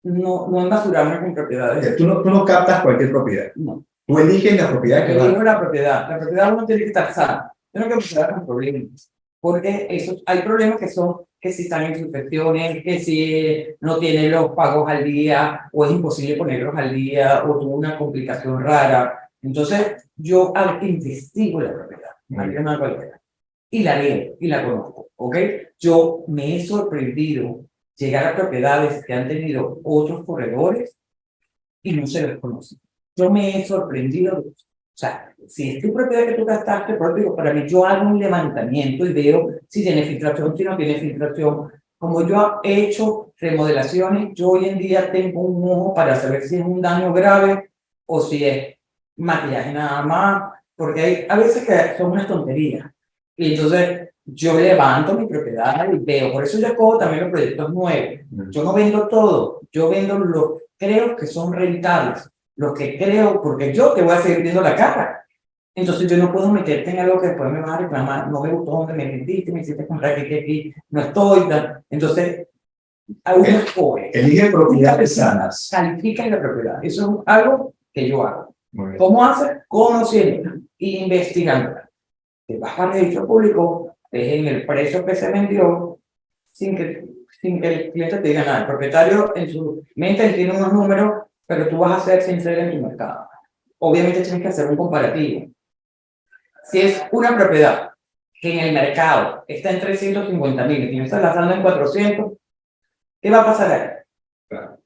no embasurarme con propiedades. Tú no captas cualquier propiedad. No. Tú eliges la propiedad que Yo va. elijo la propiedad. La propiedad uno tiene que estar sana. Yo no quiero empezar con problemas. Porque hay problemas que son que si están en suspensiones, que si no tiene los pagos al día, o es imposible ponerlos al día, o tuvo una complicación rara. Entonces, yo investigo la propiedad. Una cualquiera. Y la leo y la conozco, ¿ok? Yo me he sorprendido llegar a propiedades que han tenido otros corredores y no se les conoce. Yo me he sorprendido. O sea, si es tu propiedad que tú gastaste, por digo, para mí yo hago un levantamiento y veo si tiene filtración, si no tiene filtración. Como yo he hecho remodelaciones, yo hoy en día tengo un ojo para saber si es un daño grave o si es maquillaje nada más, porque hay a veces que son unas tonterías. Y entonces yo levanto mi propiedad y veo, por eso yo cojo también los proyectos nuevos. Yo no vendo todo, yo vendo los que creo que son rentables, los que creo, porque yo te voy a seguir viendo la cara. Entonces yo no puedo meterte en algo que después me vas a reclamar, no me gustó donde me vendiste, me hiciste comprar aquí, no estoy, entonces a uno escoge. Elige propiedades sanas. Califica la propiedad, eso es algo que yo hago. ¿Cómo haces? Conociendo e investigando. Te vas al registro público, en el precio que se vendió, sin que el cliente te diga nada. El propietario en su mente tiene unos números, pero tú vas a ser sincero en tu mercado. Obviamente tienes que hacer un comparativo. Si es una propiedad que en el mercado está en 350,000 y tú estás lanzando en 400, ¿qué va a pasar ahí? Claro.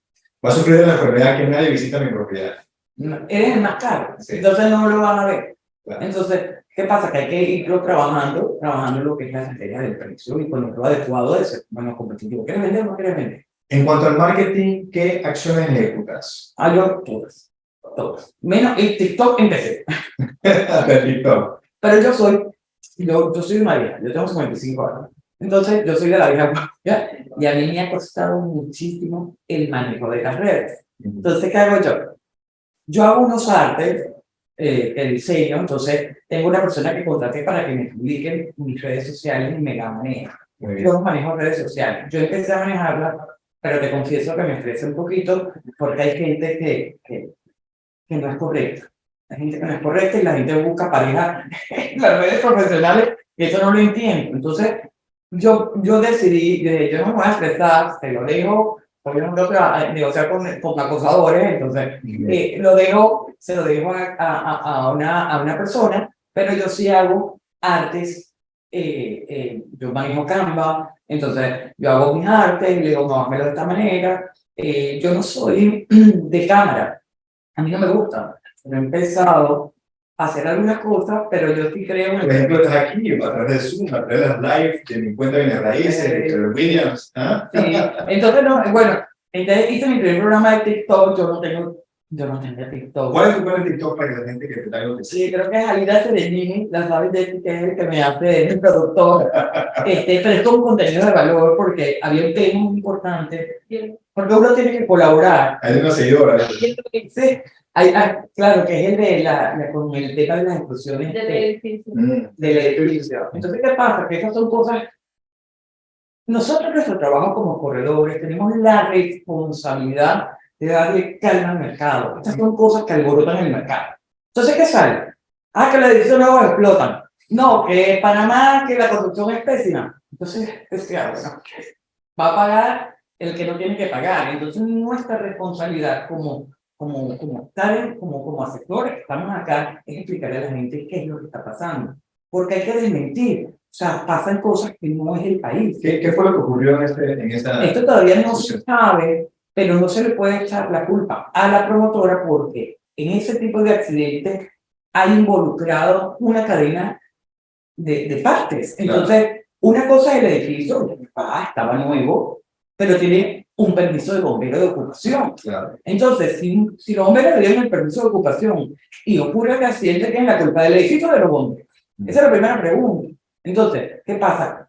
Va a sufrir la enfermedad que nadie visita mi propiedad. Eres el más caro, Sí. entonces no lo van a ver. Claro. Entonces, ¿qué pasa? Que hay que irlo trabajando lo que es la estrategia del precio y con lo adecuado de ser bueno competitivo. ¿Quieres vender o no quieres vender? En cuanto al marketing, ¿qué acciones ejecutas? Yo todas. Menos el TikTok empecé. De TikTok. Pero yo soy una vieja, yo tengo 55 años. Entonces, yo soy de la vieja guardia y a mí me ha costado muchísimo el manejo de las redes. Entonces, ¿qué hago yo? Yo hago unos artes, el diseño, entonces tengo una persona que contraté para que me publiquen mis redes sociales y me la maneja. Yo no manejo redes sociales. Yo empecé a manejarlas, pero te confieso que me estresa un poquito porque hay gente que no es correcta. Hay gente que no es correcta y la gente busca pareja en las redes profesionales y eso no lo entiendo. Entonces, yo decidí, yo no me voy a estresar, se lo dejo, porque no tengo que negociar con acosadores, entonces se lo dejo a una persona, pero yo sí hago artes, yo manejo Canva, entonces yo hago mis artes, le digo, no, hazmelo de esta manera, yo no soy de cámara, a mí no me gusta, he empezado a hacer algunas cosas, pero yo sí creo en Por ejemplo, estás aquí a través de Zoom, a través de las live, de mi cuenta de bienes raíces, de Keller Williams. ¿Ah? Sí, entonces entonces hice mi primer programa de TikTok, yo no tenía TikTok. ¿Cuál es tu cuenta de TikTok para que la gente que te traiga que Sí, creo que es Alida Serenini, la sabes de que es el que me hace, es mi productor. Pero es con contenido de valor porque había un tema muy importante, porque uno tiene que colaborar. Hay una seguidora. Sí, Claro, que es el de con el tema de las explosiones Del edificio. del edificio. Entonces, ¿qué pasa? Que esas son cosas. Nosotros, nuestro trabajo como corredores, tenemos la responsabilidad de darle calma al mercado. Estas son cosas que alborotan el mercado. Entonces, ¿qué sale? Que los edificios nuevos explotan. No, que Panamá, que la construcción es pésima. Entonces, es claro, bueno, va a pagar el que no tiene que pagar. Entonces, nuestra responsabilidad como asesores que estamos acá es explicarle a la gente qué es lo que está pasando. Porque hay que desmentir. O sea, pasan cosas que no es el país. ¿Qué fue lo que ocurrió en esta? Esto todavía no se sabe, pero no se le puede echar la culpa a la promotora porque en ese tipo de accidentes hay involucrado una cadena de partes. Entonces, una cosa es el edificio, estaba nuevo, pero tiene un permiso de bombero de ocupación. Claro. Entonces, si los bomberos le dieron el permiso de ocupación y ocurre el accidente, ¿qué es la culpa del edificio o de los bomberos? Esa es la primera pregunta. Entonces, ¿qué pasa?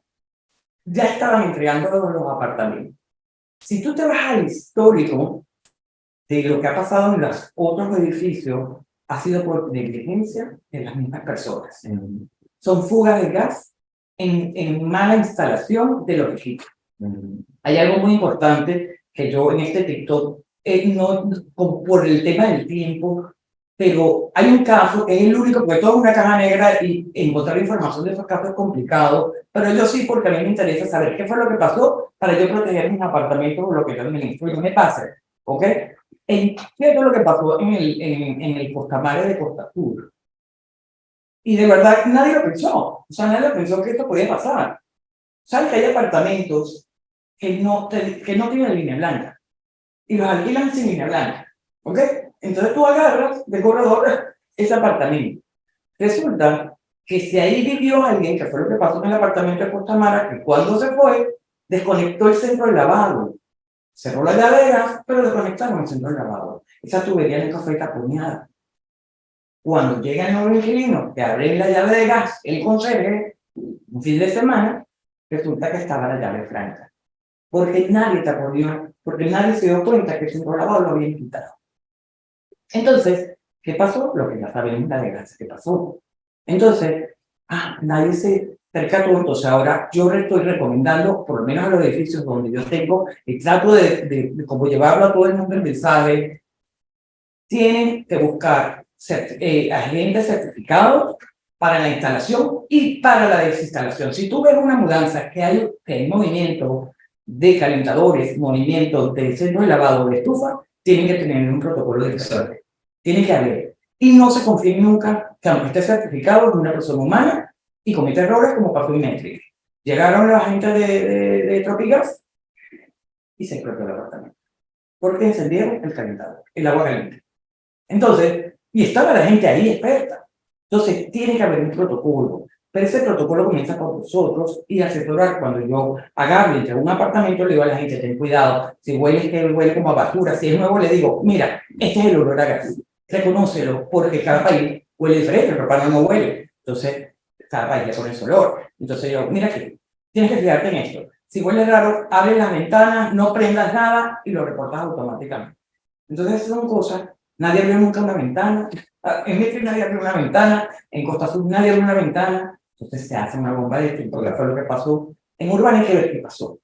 Ya estaban entregando los apartamentos. Si tú te vas al histórico de lo que ha pasado en los otros edificios, ha sido por negligencia de las mismas personas. Son fugas de gas en mala instalación de los equipos. Hay algo muy importante que yo en este TikTok, por el tema del tiempo, pero hay un caso que es el único, porque todo es una caja negra y encontrar información de esos casos es complicado, pero yo sí, porque a mí me interesa saber qué fue lo que pasó para yo proteger mis apartamentos o lo que yo administro y no me pase, ¿ok? ¿Qué es lo que pasó en el Costamare de Costa Sur? Y de verdad nadie lo pensó, o sea, nadie lo pensó que esto podía pasar. ¿Saben que hay apartamentos que no tienen línea blanca y los alquilan sin línea blanca? ¿Ok? Entonces tú agarras de corredor ese apartamento. Resulta que si ahí vivió alguien, que fue lo que pasó en el apartamento de Costa Mara, que cuando se fue, desconectó el centro de lavado. Cerró la llave de gas, pero desconectaron el centro de lavado. Esa tubería nunca fue taponeada. Cuando llega el nuevo inquilino, que abre la llave de gas, el conserje, un fin de semana, resulta que estaba la llave franca. Porque nadie taponeó, porque nadie se dio cuenta que el centro de lavado lo habían quitado. Entonces, ¿qué pasó? Lo que ya sabemos, la desgracia que pasó. Entonces, nadie se percató. Entonces, ahora yo estoy recomendando, por lo menos a los edificios donde yo tengo, y trato de como llevarlo a todo el mundo el mensaje, tienen que buscar agentes certificados para la instalación y para la desinstalación. Si tú ves una mudanza que hay movimiento de calentadores, movimiento de centro de lavado de estufa, tienen que tener un protocolo de instalación. Tiene que haber. Y no se confíe nunca que aunque esté certificado es una persona humana y comete errores como pasó en Netflix. Llegaron los agentes de Tropigas y se explotó el apartamento. Porque encendieron el calentador, el agua caliente. Entonces, y estaba la gente ahí experta. Entonces, tiene que haber un protocolo. Pero ese protocolo comienza por nosotros y asesorar. Cuando yo agarro y entre un apartamento, le digo a la gente, ten cuidado. Si huele como a basura, si es nuevo, le digo, mira, este es el olor a gas. Reconócelo, porque cada país huele diferente, pero para no huele. Entonces, cada país le pone su olor. Entonces yo, mira aquí, tienes que fijarte en esto. Si huele raro, abre las ventanas, no prendas nada y lo reportas automáticamente. Entonces, son cosas. Nadie abrió nunca una ventana. En México nadie abrió una ventana. En Costa Sur nadie abrió una ventana. Entonces se hace una bomba de tiempo. Fue lo que pasó. En Urbana hay que ver qué pasó.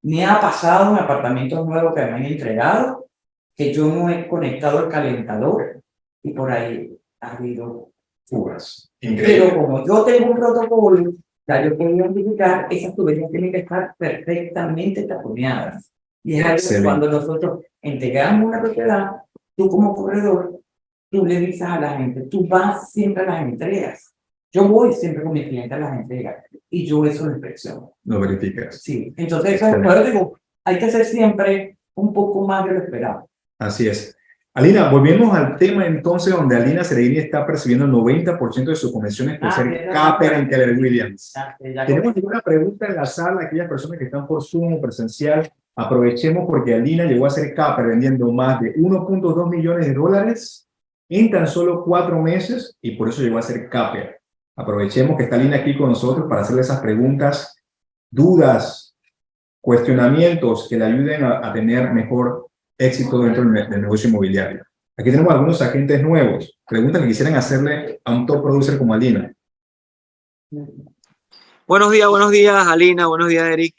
Me ha pasado en apartamentos nuevos que me han entregado que yo no he conectado el calentador y por ahí ha habido fugas. Pero como yo tengo un protocolo, ya yo puedo identificar, esas tuberías tienen que estar perfectamente taponeadas. Y es algo que cuando nosotros entregamos una propiedad, tú como corredor, tú le dices a la gente, tú vas siempre a las entregas. Yo voy siempre con mi cliente a las entregas y yo eso lo inspecciono. Lo verificas. Sí, entonces, bueno, digo, hay que hacer siempre un poco más de lo esperado. Así es. Alina, volvemos al tema entonces donde Alina Seregni está percibiendo el 90% de sus comisiones por ser capper en Keller Williams. ¿Tenemos alguna pregunta en la sala? Aquellas personas que están por Zoom o presencial, aprovechemos porque Alina llegó a ser capper vendiendo más de 1.2 millones de dólares en tan solo 4 meses y por eso llegó a ser capper. Aprovechemos que está Alina aquí con nosotros para hacerle esas preguntas, dudas, cuestionamientos que le ayuden a tener mejor éxito dentro del negocio inmobiliario. Aquí tenemos algunos agentes nuevos. Preguntas que quisieran hacerle a un top producer como Alina. Buenos días, Alina, buenos días, Eric.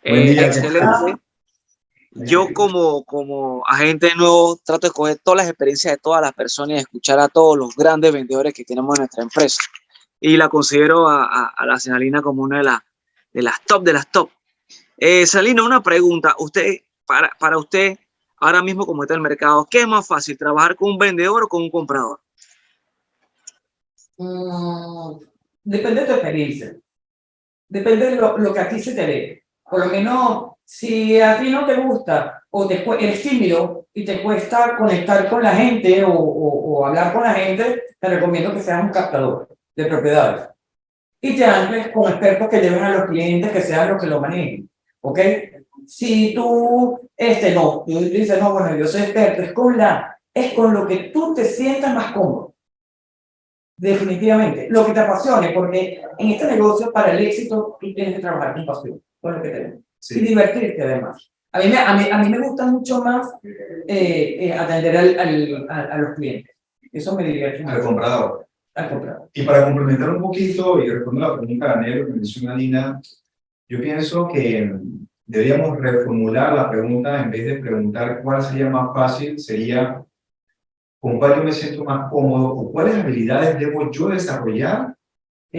Buen día. Excelente. Yo como agente nuevo trato de coger todas las experiencias de todas las personas y escuchar a todos los grandes vendedores que tenemos en nuestra empresa. Y la considero a la Alina como una de las top. Salina, una pregunta. Para usted, ahora mismo como está el mercado, ¿qué es más fácil, trabajar con un vendedor o con un comprador? Depende de tu experiencia. Depende de lo que a ti se te dé. Por lo menos, si a ti no te gusta o eres tímido y te cuesta conectar con la gente o hablar con la gente, te recomiendo que seas un captador de propiedades. Y te ancles con expertos que lleven a los clientes, que sean los que lo manejen. ¿Ok? Si tú tú dices, no, bueno, yo soy experto, es con lo que tú te sientas más cómodo. Definitivamente, lo que te apasione, porque en este negocio, para el éxito, tú tienes que trabajar con pasión, con lo que te gusta, y divertirte además. A mí me gusta mucho más atender a los clientes. Eso me divierte mucho. Al comprador. Al comprador. Y para complementar un poquito y responder la pregunta de Daniel, que menciona Alina, yo pienso que deberíamos reformular la pregunta en vez de preguntar cuál sería más fácil, sería con cuál yo me siento más cómodo o cuáles habilidades debo yo desarrollar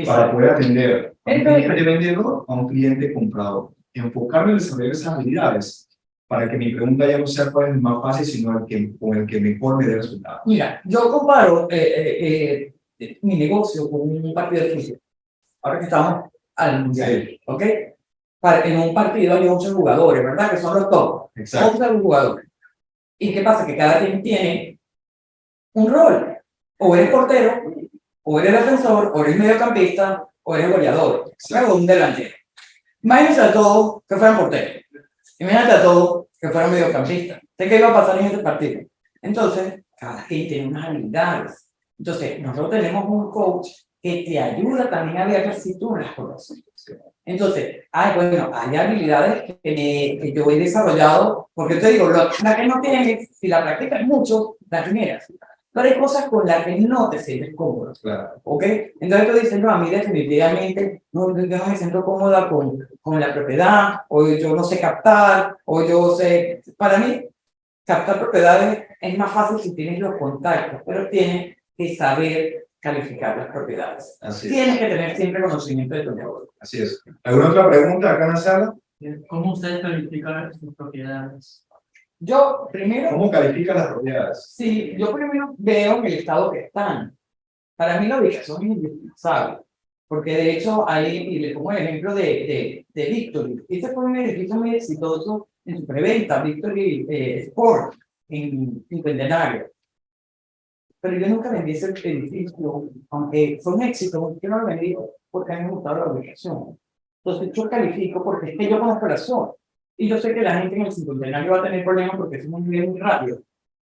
para poder atender a un cliente vendedor a un cliente comprador. Enfocarme en desarrollar esas habilidades para que mi pregunta ya no sea cuál es el más fácil, sino con el que mejor me dé resultados. Mira, yo comparo mi negocio con un partido de fútbol. Ahora que estamos al mundial, sí. ¿Ok? En un partido hay 11 jugadores, ¿verdad? Que son los top. Exacto. 11 jugadores. ¿Y qué pasa? Que cada quien tiene un rol. O eres portero, o eres defensor, o eres mediocampista, o eres goleador, o un delantero. Imagínense a todos que fueran porteros. Imagínate a todos que fueran mediocampistas. ¿De qué iba a pasar en este partido? Entonces, cada quien tiene unas habilidades. Entonces, nosotros tenemos un coach que te ayuda también a ver si tú las conoces. Entonces, bueno, hay habilidades que yo he desarrollado, porque te digo, la que no tienes, si la practicas mucho, la generas. Pero hay cosas con las que no te sientes cómodo. Claro. ¿Ok? Entonces tú dices, no, a mí definitivamente no me siento cómoda con la propiedad, o yo no sé captar, o yo sé... Para mí, captar propiedades es más fácil si tienes los contactos, pero tienes que saber calificar las propiedades. Así tienes que tener siempre conocimiento de tu negocio. Así es. ¿Alguna otra pregunta acá en la sala? ¿Cómo ustedes califican sus propiedades? Yo primero... ¿Cómo califican las propiedades? Sí, yo primero veo en el estado que están. Para mí la ubicación es indispensable. Porque de hecho, ahí, y le pongo el ejemplo de Victory. Este fue un edificio muy exitoso en su preventa, Victory Sport, en Centenario. Pero yo nunca vendí ese edificio, aunque fue un éxito, yo no lo vendí porque a mí me gustaba la ubicación. Entonces yo califico porque es que yo conozco la zona. Y yo sé que la gente en el Cincuentenario va a tener problemas porque es muy rápido.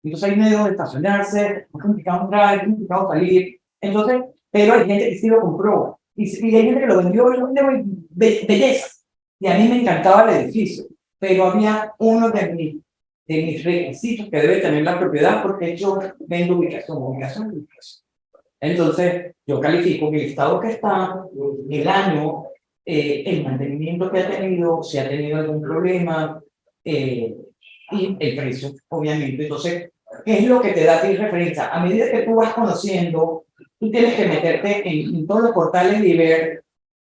Entonces hay medio de estacionarse, es complicado entrar, es complicado salir. Entonces, pero hay gente que sí lo compró. Y hay gente que lo vendió, belleza. Y a mí me encantaba el edificio. Pero había uno de mis requisitos que debe tener la propiedad porque yo vendo ubicación. Entonces, yo califico el estado que está, el año, el mantenimiento que ha tenido, si ha tenido algún problema, y el precio, obviamente. Entonces, ¿qué es lo que te da a ti referencia? A medida que tú vas conociendo, tú tienes que meterte en todos los portales y ver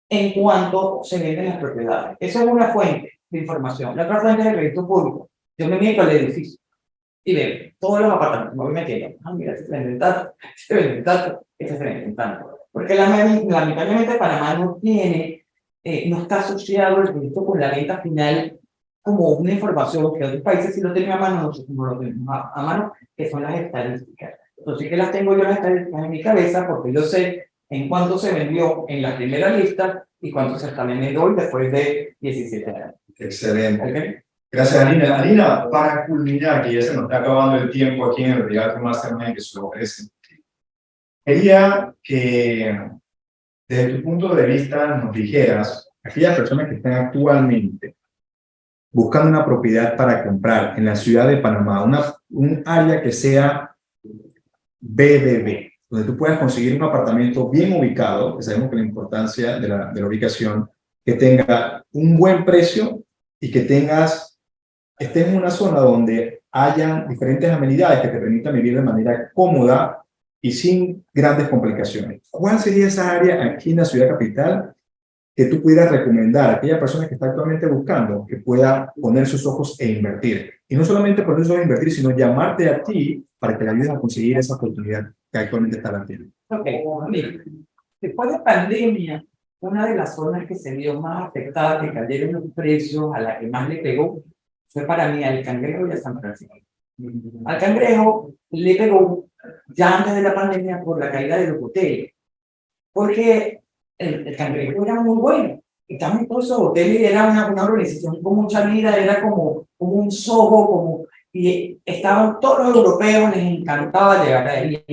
en cuánto se venden las propiedades. Esa es una fuente de información. La otra fuente es el registro público. Yo me meto al edificio y veo todos los apartamentos. Me voy metiendo. Mira, este se vende tanto, este se vende tanto, este se vende tanto. Porque lamentablemente Panamá no tiene, no está asociado el registro con la venta final como una información que otros países sí lo tienen a mano, nosotros no lo tenemos a mano, que son las estadísticas. Entonces, ¿qué las tengo yo las estadísticas en mi cabeza? Porque yo sé en cuánto se vendió en la primera lista y cuánto se está vendiendo hoy después de 17 años. Excelente. ¿Okay? Gracias, Alina. Alina, para culminar, que ya se nos está acabando el tiempo aquí en el Realty Mastermind que se lo ofrece, quería que desde tu punto de vista nos dijeras, aquellas personas que están actualmente buscando una propiedad para comprar en la ciudad de Panamá, un área que sea BBB, donde tú puedas conseguir un apartamento bien ubicado, que sabemos que la importancia de la ubicación, que tenga un buen precio y que estés en una zona donde hayan diferentes amenidades que te permitan vivir de manera cómoda y sin grandes complicaciones. ¿Cuál sería esa área aquí en la ciudad capital que tú pudieras recomendar a aquella persona que está actualmente buscando que pueda poner sus ojos e invertir? Y no solamente poner sus ojos e invertir, sino llamarte a ti para que le ayudes a conseguir esa oportunidad que actualmente está latente. Ok, mira, después de pandemia, una de las zonas que se vio más afectada, que cayeron los precios, a la que más le pegó, fue para mí al Cangrejo y a San Francisco. Al Cangrejo le pegó ya antes de la pandemia por la caída de los hoteles, porque el Cangrejo era muy bueno. Estaban en todos esos hoteles y era una organización con mucha vida, era como un Soho, y estaban todos los europeos, les encantaba llegar ahí.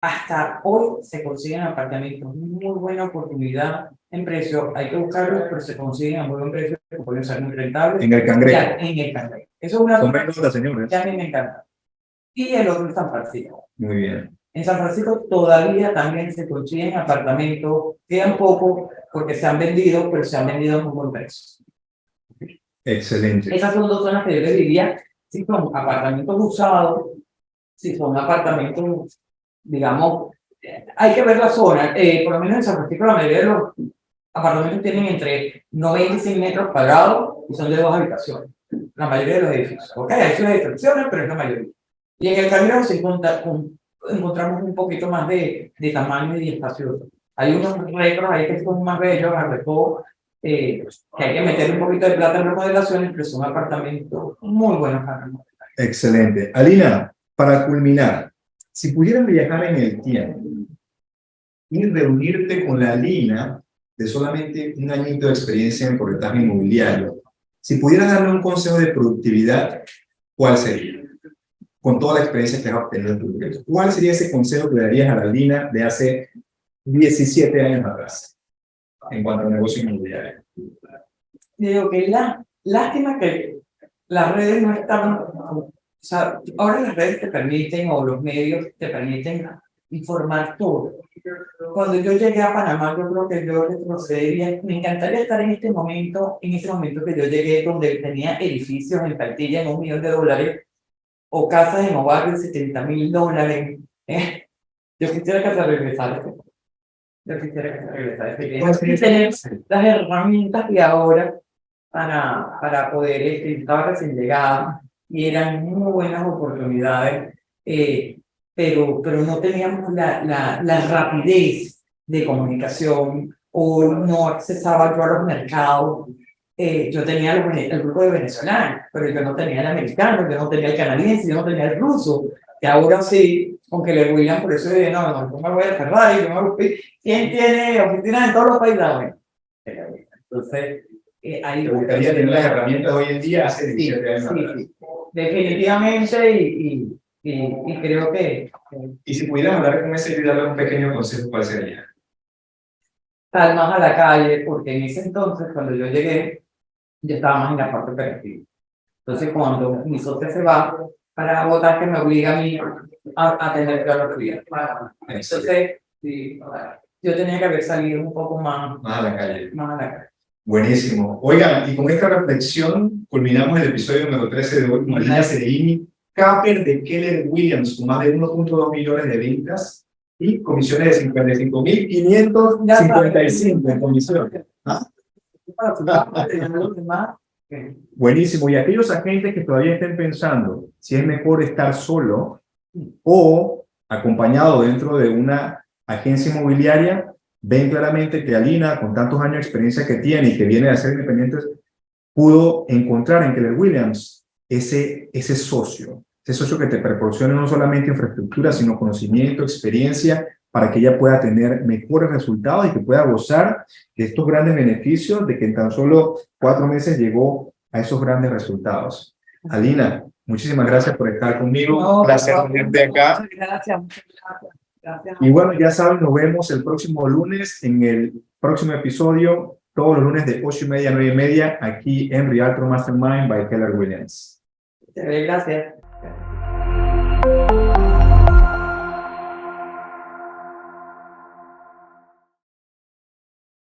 Hasta hoy se consiguen apartamentos, muy buena oportunidad en precio, hay que buscarlos, pero se consiguen a muy buen precio, que pueden ser muy rentables. En el Cangrejo. Ya, en el Cangrejo. Eso es una Son cosa menos, señores. que a mí me encanta. Y el otro es San Francisco. Muy bien. En San Francisco todavía también se consiguen apartamentos, quedan pocos porque se han vendido, pero se han vendido a muy buen precio. Excelente. Esas son dos zonas que yo les diría, si son apartamentos usados, si son apartamentos, digamos, hay que ver la zona. Por lo menos en San Francisco la mayoría de los apartamentos tienen entre 90 y 100 metros cuadrados y son de 2 habitaciones. La mayoría de los edificios. Ok, hay sus excepciones, pero es la mayoría. Y en el Cangrejo se encontramos un poquito más de tamaño y espacioso. Hay unos retros ahí que son más bellos, que hay que meter un poquito de plata en remodelaciones, pero son apartamentos muy buenos para remodelar. Excelente. Alina, para culminar, si pudieran viajar en el tiempo y reunirte con la Alina de solamente un añito de experiencia en corretaje inmobiliario, si pudieras darle un consejo de productividad, ¿cuál sería? Con toda la experiencia que has obtenido en tu vida, ¿cuál sería ese consejo que le darías a la Alina de hace 17 años atrás en cuanto al negocio inmobiliario? Digo que lástima que las redes no están, o sea, ahora las redes te permiten, o los medios te permiten informar todo. Cuando yo llegué a Panamá, yo creo que yo retrocedería, me encantaría estar en este momento que yo llegué, donde tenía edificios en plantilla en $1 millón, o casas en Ovario de $70,000. Yo quisiera que se regresara. Yo quisiera que se regresara. Y tener las herramientas que ahora para poder, estaba recién llegada y eran muy buenas oportunidades, pero no teníamos la rapidez de comunicación, o no accesaba yo a los mercados. Yo tenía el grupo de venezolanos, pero yo no tenía el americano, yo no tenía el canadiense, yo no tenía el ruso, que ahora sí, aunque le William, por eso de no me voy a Ferrari, ¿quién tiene oficinas en todos los países? Bueno, entonces, ahí ¿Te gustaría tener las herramientas hoy en día hace 17 años atrás? Sí, definitivamente, y creo que Y si pudieras hablar con ese y darle un pequeño consejo, ¿cuál sería? estar más a la calle, porque en ese entonces, cuando yo llegué, yo estaba más en la parte operativa. Entonces, cuando mi socio se va para votar, que me obliga a mí a tener que los clientes. Entonces, sí, yo tenía que haber salido un poco más a la calle. Más a la calle. Buenísimo. Oigan, y con esta reflexión culminamos el episodio número 13 de hoy con Alina Cederini, Capper de Keller Williams, con más de 1.2 millones de ventas y comisiones de 55.555 en comisiones. ¿Ah? Buenísimo. Y aquellos agentes que todavía estén pensando si es mejor estar solo o acompañado dentro de una agencia inmobiliaria, ven claramente que Alina, con tantos años de experiencia que tiene y que viene de ser independiente, pudo encontrar en Keller Williams ese socio que te proporcione no solamente infraestructura, sino conocimiento, experiencia, para que ella pueda tener mejores resultados y que pueda gozar de estos grandes beneficios de que en tan solo 4 meses llegó a esos grandes resultados. Alina, muchísimas gracias por estar conmigo. No, Gracias por tenerte acá. Muchas gracias. Y bueno, ya saben, nos vemos el próximo lunes en el próximo episodio, todos los lunes de 8:30 a 9:30, aquí en Realtor Mastermind by Keller Williams. Gracias.